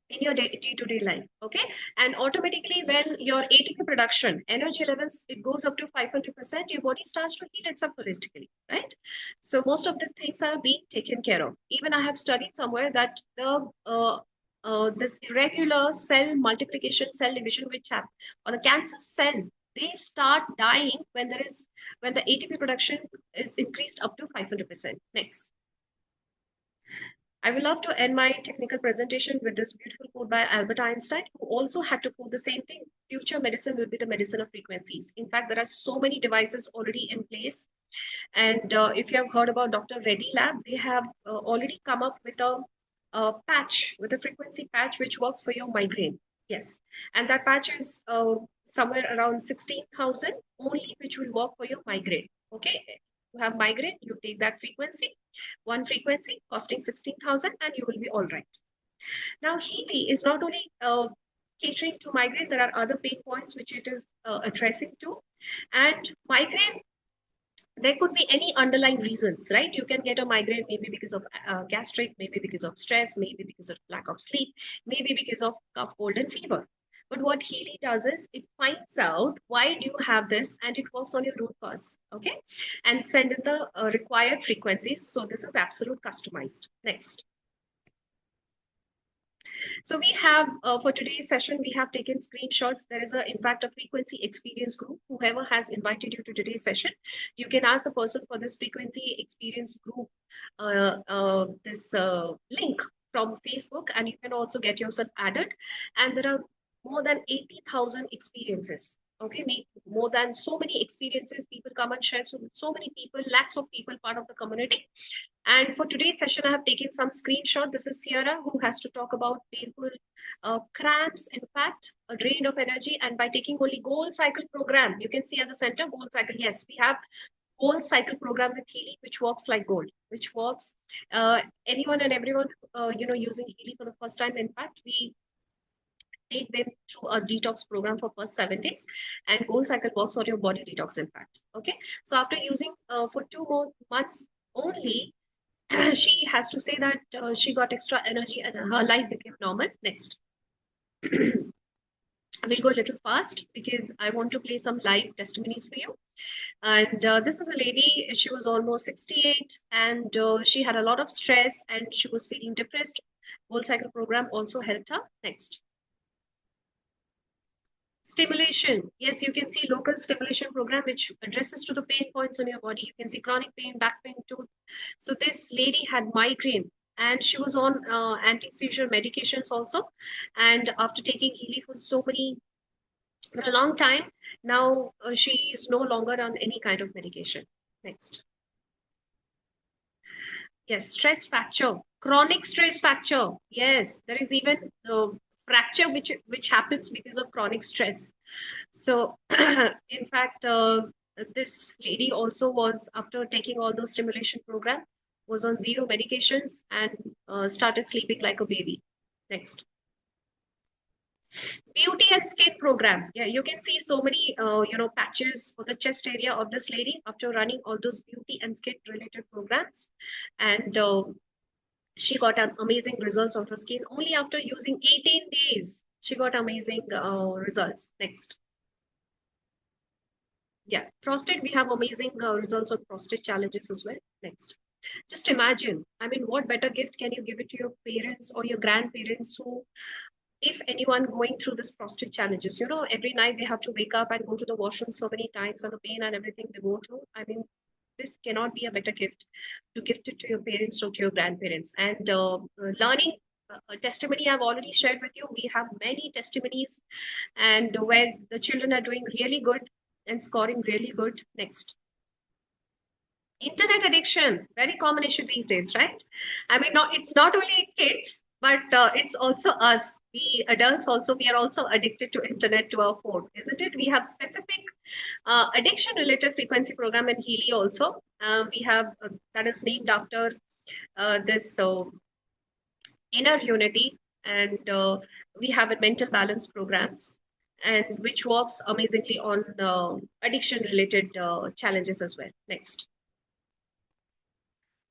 in your day-to-day life, okay? And automatically when your ATP production, energy levels, it goes up to 500%, your body starts to heal itself holistically, right? So most of the things are being taken care of. Even I have studied somewhere that this irregular cell multiplication, cell division which happen, or the cancer cell, they start dying when the ATP production is increased up to 500%. Next. I would love to end my technical presentation with this beautiful quote by Albert Einstein, who also had to quote the same thing. Future medicine will be the medicine of frequencies. In fact, there are so many devices already in place. And if you have heard about Dr. Reddy Lab, they have already come up with a patch, with a frequency patch, which works for your migraine. Yes. And that patch is somewhere around 16,000 only, which will work for your migraine. Okay. You have migraine, you take that frequency, one frequency costing 16,000, and you will be all right. Now, Healy is not only catering to migraine, there are other pain points which it is addressing to. And migraine, there could be any underlying reasons, right? You can get a migraine maybe because of gastric, maybe because of stress, maybe because of lack of sleep, maybe because of cough, cold, and fever. But what Healy does is it finds out why do you have this, and it works on your root cause, okay? And send in the required frequencies. So this is absolute customized. Next. So we have, for today's session, we have taken screenshots. There is an impact of frequency experience group. Whoever has invited you to today's session, you can ask the person for this frequency experience group, this link from Facebook, and you can also get yourself added. And there are more than 80,000 experiences. Okay, more than so many experiences, people come and share. So many people, lakhs of people, part of the community. And for today's session, I have taken some screenshot. This is Sierra, who has to talk about painful cramps, in fact, a drain of energy. And by taking only goal cycle program, you can see at the center, goal cycle. Yes, we have goal cycle program with Healy, which works like gold, which works anyone and everyone, using Healy for the first time. In fact, we take them through a detox program for first 7 days, and goal cycle works on your body detox, in fact. Okay, so after using for 2 more months only, she has to say that she got extra energy and her life became normal. Next. We'll go a little fast because I want to play some live testimonies for you. And this is a lady, she was almost 68, and she had a lot of stress and she was feeling depressed. Goal cycle program also helped her. Next. Stimulation. Yes, you can see local stimulation program which addresses to the pain points in your body. You can see chronic pain, back pain, tooth. So this lady had migraine and she was on anti-seizure medications also. And after taking Healy for a long time, now she is no longer on any kind of medication. Next. Yes, stress fracture, chronic stress fracture. Yes, there is even fracture which happens because of chronic stress. So in fact, this lady also was, after taking all those stimulation program, was on 0 medications and started sleeping like a baby. Next. Beauty and skin program. Yeah, you can see so many patches for the chest area of this lady after running all those beauty and skin related programs, and she got amazing results on her skin. Only after using 18 days, she got amazing results. Next. Yeah, prostate, we have amazing results on prostate challenges as well. Next. Just imagine, I mean, what better gift can you give it to your parents or your grandparents who, if anyone going through this prostate challenges, every night they have to wake up and go to the washroom so many times, and the pain and everything they go through. I mean, this cannot be a better gift to gift it to your parents or to your grandparents. And learning a testimony I've already shared with you. We have many testimonies, and where the children are doing really good and scoring really good. Next. Internet addiction, very common issue these days, right? I mean, it's not only kids, but it's also us. We adults also, we are also addicted to internet, to our phone, isn't it? We have specific addiction related frequency program in Healy also. We have that is named after this inner unity, and we have a mental balance programs, and which works amazingly on addiction related challenges as well. Next.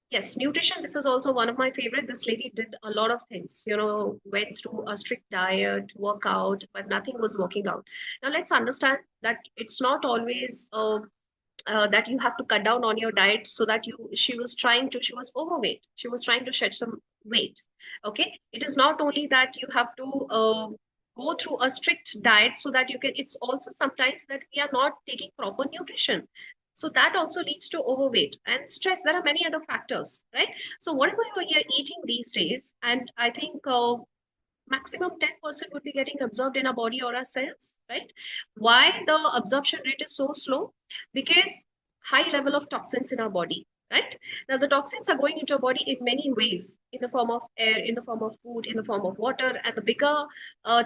Yes, nutrition, this is also one of my favorite. This lady did a lot of things, went through a strict diet, workout, but nothing was working out. Now let's understand that it's not always that you have to cut down on your diet so that she was overweight. She was trying to shed some weight. Okay. It is not only that you have to go through a strict diet so that you can, it's also sometimes that we are not taking proper nutrition. So that also leads to overweight and stress. There are many other factors, right? So whatever you are eating these days, and I think maximum 10% would be getting absorbed in our body or our cells, right? Why the absorption rate is so slow? Because high level of toxins in our body, right? Now the toxins are going into our body in many ways, in the form of air, in the form of food, in the form of water, and the bigger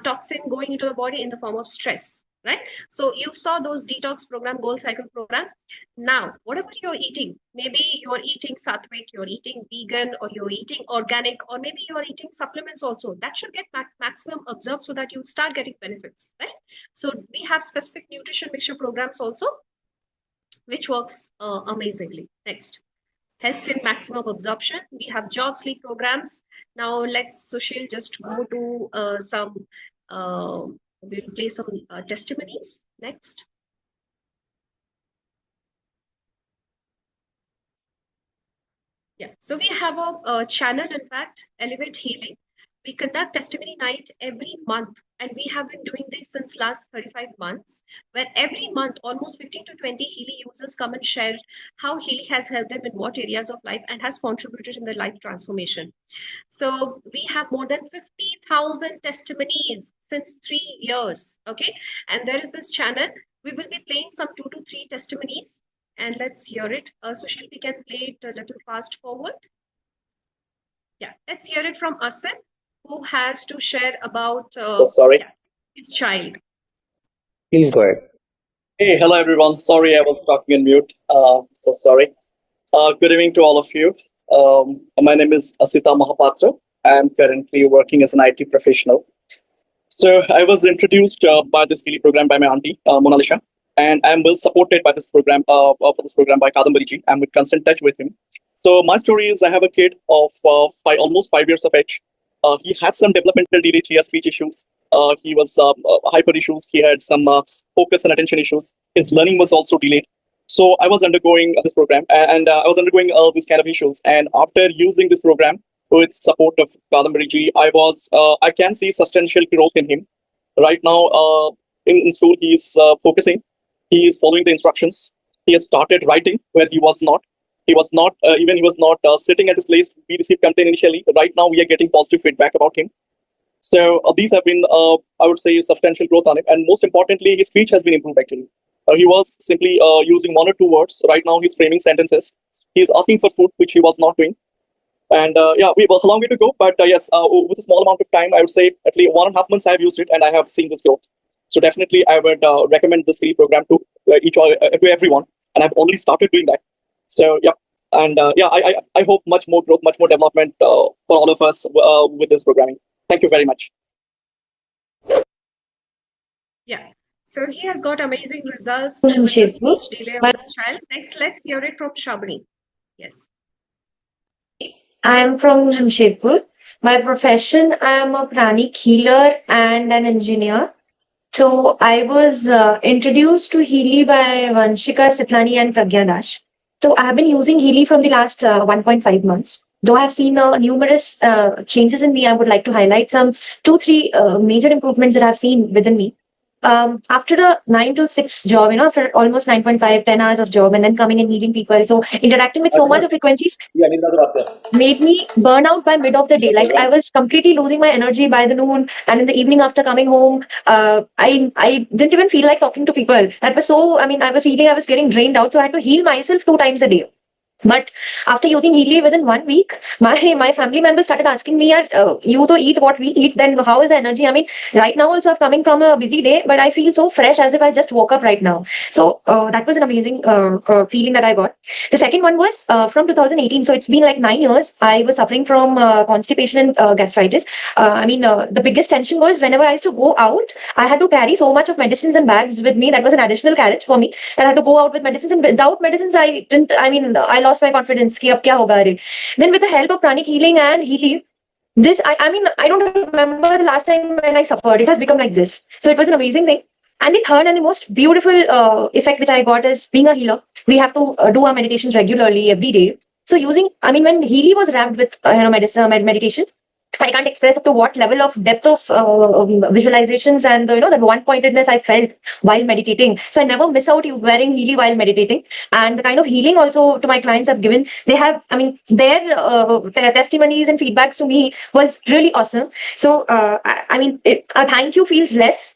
toxin going into the body in the form of stress. Right? So you saw those detox program, goal cycle program. Now, whatever you're eating, maybe you're eating sattvic, you're eating vegan, or you're eating organic, or maybe you're eating supplements also. That should get maximum absorbed so that you start getting benefits, right? So we have specific nutrition mixture programs also. which works amazingly. Next. Health in maximum absorption. We have job sleep programs. Now let's, Sushil, just go to we'll play some testimonies. Next. Yeah, so we have a channel, in fact, Elevate Healing. We conduct testimony night every month, and we have been doing this since last 35 months, where every month almost 15 to 20 Healy users come and share how Healy has helped them in what areas of life and has contributed in their life transformation. So we have more than 50,000 testimonies since 3 years, okay? And there is this channel. We will be playing some 2 to 3 testimonies, and let's hear it. Sushil, we can play it a little fast forward. Yeah, let's hear it from Asit, who has to share about his child. Please go ahead. Hey, hello everyone. Sorry, I was talking on mute. So sorry. Good evening to all of you. My name is Asita Mahapatra. I'm currently working as an IT professional. So I was introduced by this Healy program by my auntie, Mona Lisa, and I'm well supported by this program, for this program by Kadambariji. I'm in constant touch with him. So my story is I have a kid of almost 5 years of age. He had some developmental delay. He has speech issues. He was hyper issues. He had some focus and attention issues. His learning was also delayed. So I was undergoing this program, and I was undergoing these kind of issues. And after using this program, with support of Kadambariji, I can see substantial growth in him. Right now, in school, he is focusing. He is following the instructions. He has started writing where he was not. He was not sitting at his place. We received complaint initially. Right now, we are getting positive feedback about him. So these have been, I would say, substantial growth on it. And most importantly, his speech has been improved actually. He was simply using 1 or 2 words. Right now, he's framing sentences. He's asking for food, which he was not doing. And yeah, we have a long way to go, but yes, with a small amount of time, I would say at least 1.5 months I have used it, and I have seen this growth. So definitely, I would recommend this free program to to everyone, and I've already started doing that. So yeah, and yeah, I hope much more growth, much more development for all of us with this programming. Thank you very much. Yeah, so he has got amazing results with the speech delay of his child. Next, let's hear it from Shabani. Yes. I am from Jamshedpur. My profession, I am a pranic healer and an engineer. So I was introduced to Healy by Vanshika Sitlani and Pragya Dash. So I have been using Healy from the last 1.5 months. Though I have seen numerous changes in me, I would like to highlight some 2-3 major improvements that I have seen within me. After a 9 to 6 job, after almost 9.5, 10 hours of job, and then coming and meeting people, so interacting with so much of frequencies made me burn out by mid of the day. Like I was completely losing my energy by the noon, and in the evening after coming home, I didn't even feel like talking to people. That was so. I mean, I was feeling I was getting drained out, so I had to heal myself 2 times a day. But after using Healy within 1 week, my family members started asking me, you to eat what we eat, then how is the energy? I mean, right now also I'm coming from a busy day, but I feel so fresh as if I just woke up right now. So that was an amazing feeling that I got. The second one was from 2018. So it's been like 9 years. I was suffering from constipation and gastritis. The biggest tension was whenever I used to go out, I had to carry so much of medicines and bags with me. That was an additional carriage for me. That I had to go out with medicines, and without medicines, I lost my confidence. Ki ab kya hoga re? Then with the help of pranic healing and Healy, I don't remember the last time when I suffered. It has become like this. So it was an amazing thing. And the third and the most beautiful effect which I got is being a healer. We have to do our meditations regularly every day. So when Healy was wrapped with meditation, I can't express up to what level of depth of visualizations and that one pointedness I felt while meditating. So I never miss out wearing Healy while meditating. And the kind of healing also to my clients have given, their testimonies and feedbacks to me was really awesome. So a thank you feels less.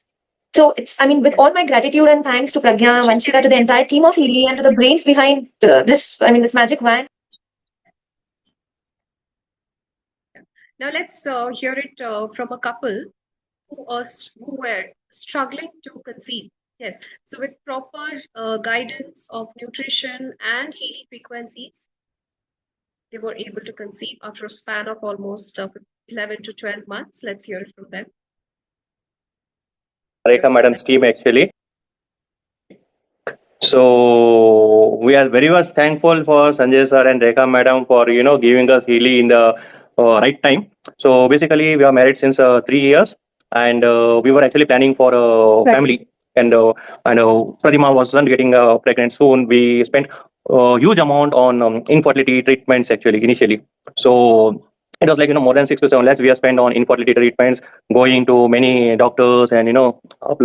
So with all my gratitude and thanks to Pragya, Vanshika, to the entire team of Healy, and to the brains behind this magic wand. Now let's hear it from a couple who were struggling to conceive. Yes, so with proper guidance of nutrition and Healy frequencies, they were able to conceive after a span of almost 11 to 12 months. Let's hear it from them. Rekha madam's team actually. So we are very much thankful for Sanjay sir and Rekha madam for giving us Healy in the right time. So basically, we are married since 3 years, and we were actually planning for a family. And Pratima wasn't getting pregnant soon. We spent a huge amount on infertility treatments actually initially. So it was like more than 6 to 7 lakhs we have spent on infertility treatments, going to many doctors and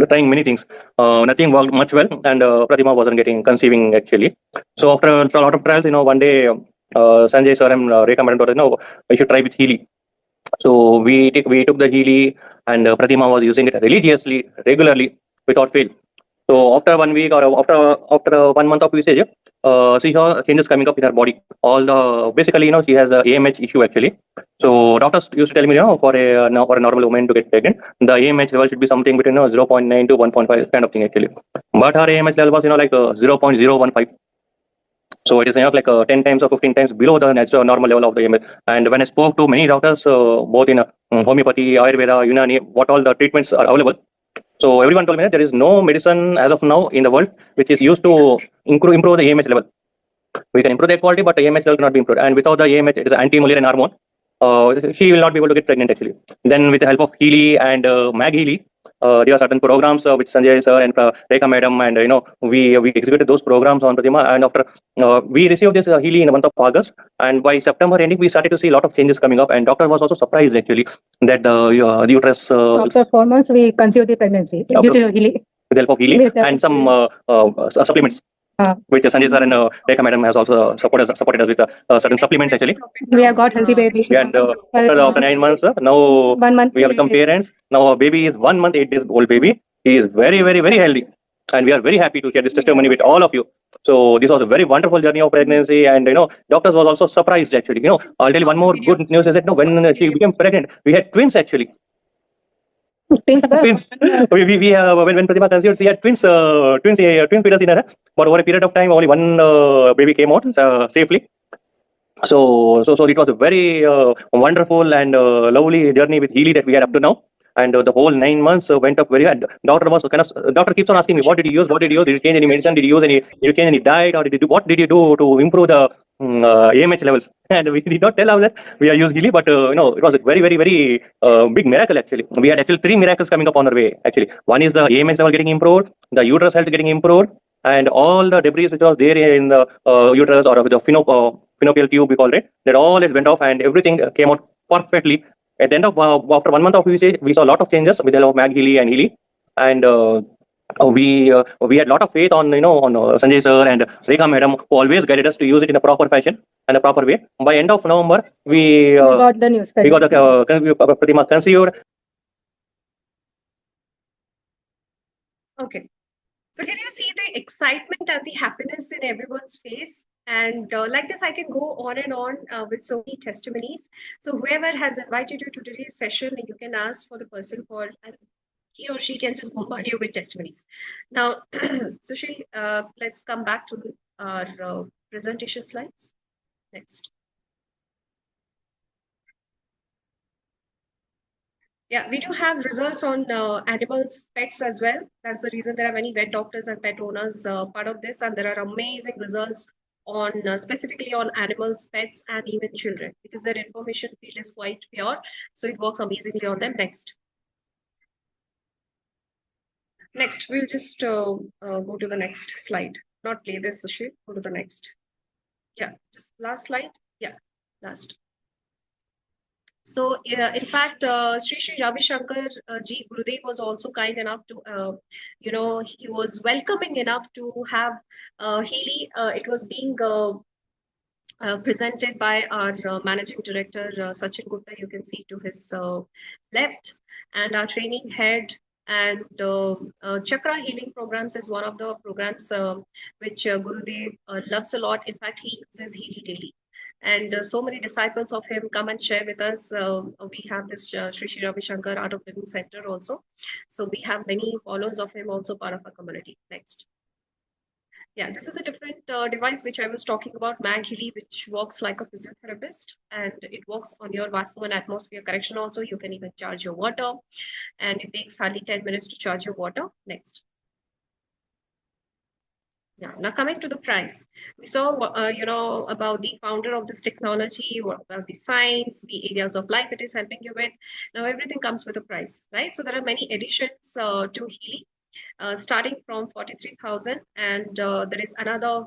trying many things. Nothing worked much well, and Pratima wasn't getting conceiving actually. So after a lot of trials, one day Sanjay sir and Rekha madam told us, no, we should try with Healy. So we took the Healy, and Pratima was using it religiously, regularly, without fail. So after 1 week or after 1 month of usage, she saw changes coming up in her body. All the basically, she has the AMH issue actually. So doctors used to tell me, for a normal woman to get pregnant, the AMH level should be something between 0.9 to 1.5 kind of thing actually. But her AMH level was like 0.015. So it is like 10 times or 15 times below the natural normal level of the AMH. And when I spoke to many doctors, both in homeopathy, Ayurveda, Unani, what all the treatments are available, so everyone told me that there is no medicine as of now in the world which is used to improve the AMH level. We can improve the quality, but the AMH level cannot be improved. And without the AMH, it is anti-Mullerian hormone. She will not be able to get pregnant actually. Then with the help of Healy and Mag Healy, there are certain programs which Sanjay sir and Rekha madam and we executed those programs on Pratima. And after we received this Healy in the month of August, and by September ending, we started to see a lot of changes coming up. And doctor was also surprised actually that the uterus. After 4 months, we conceived the pregnancy due to Healy. With the help of Healy and some supplements, which Sanjay sir and Rekha madam has also supported us with certain supplements actually. We have got healthy baby. And after 9 months, now 1 month we have become parents. Now our baby is 1 month, 8 days old baby. He is very, very, very healthy. And we are very happy to share this testimony with all of you. So this was a very wonderful journey of pregnancy, and doctors was also surprised actually. I'll tell you one more good news is that when she became pregnant, we had twins actually. Twins. When Pratima conceived, she had twin fetus in her. But over a period of time, only one baby came out safely. So it was a very wonderful and lovely journey with Healy that we had up to now. And the whole 9 months went up very hard. Doctor keeps on asking me, what did you use? What did you use? Did you change any medicine? Did you change any diet, or what did you do to improve the AMH levels? And we did not tell her that we are using Healy, but it was a very, very, very big miracle actually. We had actually 3 miracles coming up on our way actually. One is the AMH level getting improved, the uterus health getting improved, and all the debris which was there in the uterus or the fallopian tube, we called it, that all it went off and everything came out perfectly. At the end of after 1 month of usage, we saw a lot of changes with the help of Mag Healy and Healy, and we had a lot of faith on Sanjay sir and Rekha madam, who always guided us to use it in a proper fashion and a proper way. By end of November, we got the news. We got the pretty much conceived. Okay. So can you see the excitement and the happiness in everyone's face? And like this, I can go on and on with so many testimonies. So whoever has invited you to today's session, you can ask for the person for, and he or she can just bombard you with testimonies. Now, Sushil, let's come back to our presentation slides. Next. Yeah, we do have results on animals, pets as well. That's the reason there are many vet doctors and pet owners part of this, and there are amazing results on specifically on animals, pets, and even children, because their information field is quite pure, so it works amazingly on them. Next. Next, we'll just go to the next slide. Not play this, Sushil. Go to the next. Yeah, just last slide. Yeah, last. So, in fact, Sri Sri Ravi Shankar ji Gurudev was also kind enough to, he was welcoming enough to have Healy. It was being presented by our managing director, Sachin Gupta. You can see to his left, and our training head. And Chakra Healing Programs is one of the programs which Gurudev loves a lot. In fact, he uses Healy daily. And so many disciples of him come and share with us. We have this Sri Sri Ravi Shankar Art of Living Center also. So we have many followers of him also part of our community. Next. Yeah, this is a different device which I was talking about, Mag Healy, which works like a physiotherapist, and it works on your vastu and atmosphere correction also. You can even charge your water, and it takes hardly 10 minutes to charge your water. Next. Yeah. Now coming to the price, we saw about the founder of this technology, what about the science, the areas of life it is helping you with. Now everything comes with a price, right? So there are many additions to Healy. Starting from 43,000, and there is another,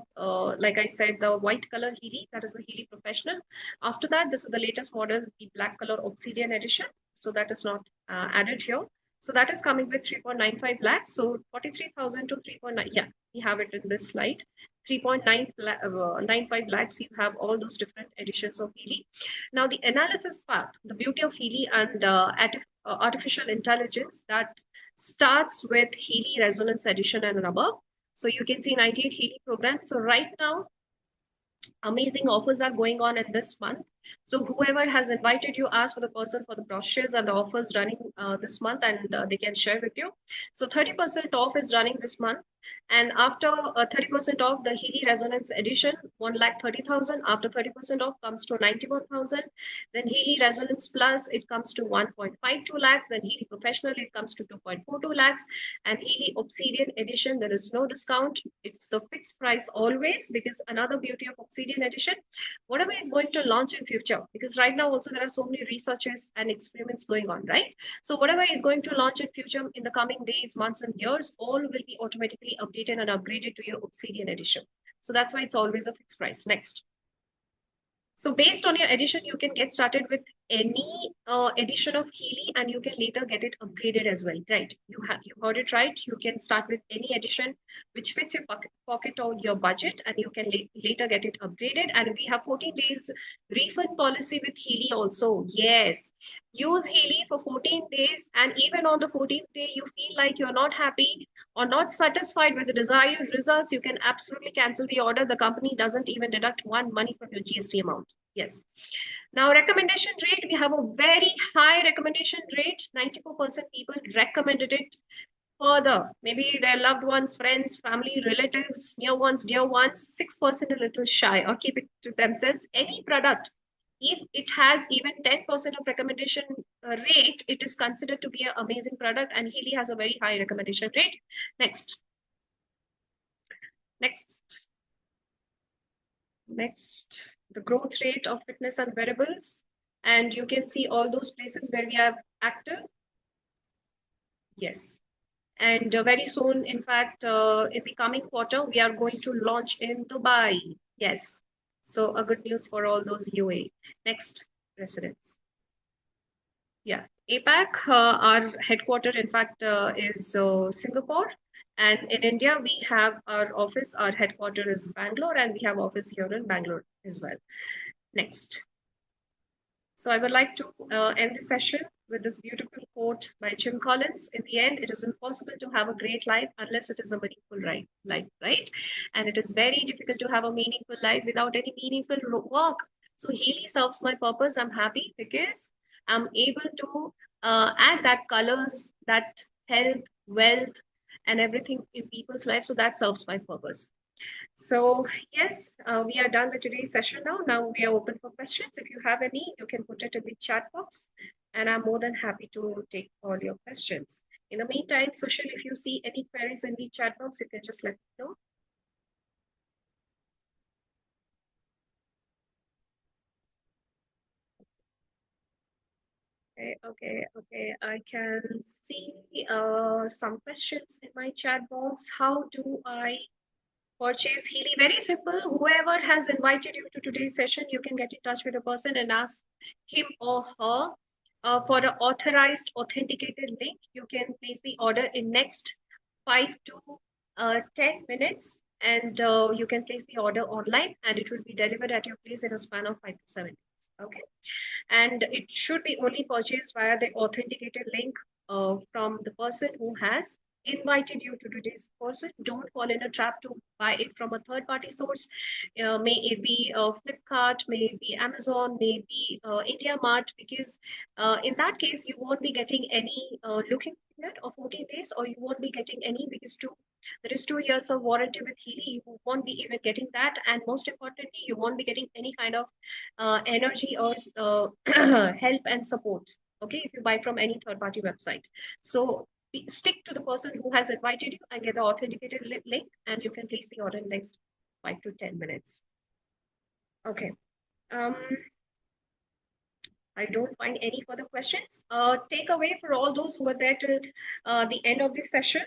like I said, the white color Healy, that is the Healy Professional. After that, this is the latest model, the black color Obsidian edition. So that is not added here. So that is coming with 3.95 lakhs. So 43,000 to 3.9. Yeah, we have it in this slide. 3.95 lakhs. You have all those different editions of Healy. Now the analysis part, the beauty of Healy and artificial intelligence, that starts with Healy Resonance Edition and above. So you can see 98 Healy programs. So right now, amazing offers are going on in this month. So whoever has invited you, ask for the person for the brochures and the offers running this month, and they can share with you. So 30% off is running this month. And after 30% off, the Healy Resonance Edition, 1,30,000. After 30% off comes to 91,000. Then Healy Resonance Plus, it comes to 1.52 lakh. Then Healy Professional, it comes to 2.42 lakhs. And Healy Obsidian Edition, there is no discount. It's the fixed price always, because another beauty of Obsidian Edition, whatever is going to launch in future, because right now also there are so many researches and experiments going on, right? So whatever is going to launch in future in the coming days, months, and years, all will be automatically updated and upgraded to your Obsidian edition. So that's why it's always a fixed price. Next. So based on your edition, you can get started with any edition of Healy, and you can later get it upgraded as well, right? You heard it right. You can start with any edition which fits your pocket or your budget, and you can later get it upgraded. And we have 14 days refund policy with Healy also. Yes, use Healy for 14 days, and even on the 14th day you feel like you're not happy or not satisfied with the desired results, you can absolutely cancel the order. The company doesn't even deduct one money from your GST amount. Yes. Now, recommendation rate, we have a very high recommendation rate. 94% people recommended it further. Maybe their loved ones, friends, family, relatives, near ones, dear ones. 6% a little shy, or keep it to themselves. Any product, if it has even 10% of recommendation rate, it is considered to be an amazing product, and Healy has a very high recommendation rate. Next. Next, the growth rate of fitness and wearables. And you can see all those places where we are active. Yes. And very soon, in fact, in the coming quarter, we are going to launch in Dubai. Yes. So a good news for all those UAE. Next, residents. Yeah. APAC, our headquarter, in fact, is Singapore. And in India, we have our office, our headquarter is Bangalore, and we have office here in Bangalore as well. Next. So I would like to end the session with this beautiful quote by Jim Collins. In the end, it is impossible to have a great life unless it is a meaningful life, right? And it is very difficult to have a meaningful life without any meaningful work. So Healy serves my purpose. I'm happy because I'm able to add that colors, that health, wealth, and everything in people's lives. So that serves my purpose. So yes, we are done with today's session now. Now we are open for questions. If you have any, you can put it in the chat box, and I'm more than happy to take all your questions. In the meantime, Sushil, if you see any queries in the chat box, you can just let me know. Okay. I can see some questions in my chat box. How do I purchase Healy? Very simple. Whoever has invited you to today's session, you can get in touch with the person and ask him or her for an authorized, authenticated link. You can place the order in next 5 to 10 minutes, and you can place the order online, and it will be delivered at your place in a span of 5 to 7 days. Okay, and it should be only purchased via the authenticated link from the person who has invited you to today's person. Don't fall in a trap to buy it from a third-party source. May it be Flipkart, may it be Amazon, may it be India Mart, because in that case, you won't be getting any looking period of 14 days, or you won't be getting any, because there is 2 years of warranty with Healy. You won't be even getting that, and most importantly, you won't be getting any kind of energy or help and support. Okay, if you buy from any third-party website. So stick to the person who has invited you and get the authenticated link, and you can place the order in next 5 to 10 minutes. Okay. I don't find any further questions. Takeaway for all those who were there till the end of this session.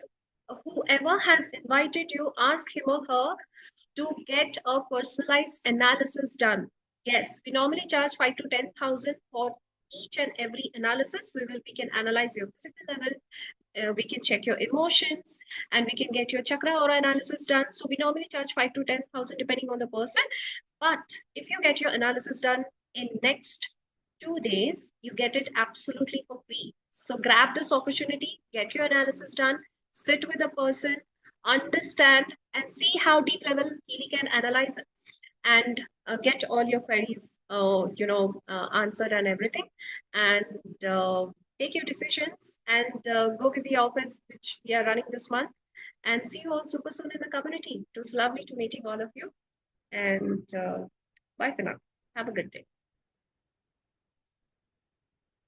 Whoever has invited you, ask him or her to get a personalized analysis done. Yes, we normally charge 5 to 10,000 for each and every analysis. We can analyze your physical level, we can check your emotions, and we can get your chakra aura analysis done. So we normally charge 5 to 10,000 depending on the person. But if you get your analysis done in next 2 days, you get it absolutely for free. So grab this opportunity, get your analysis done, sit with a person, understand and see how deep level Healy can analyze it, and get all your queries, answered and everything, and take your decisions and go with the office which we are running this month, and see you all super soon in the community. It was lovely to meeting all of you, and bye for now. Have a good day.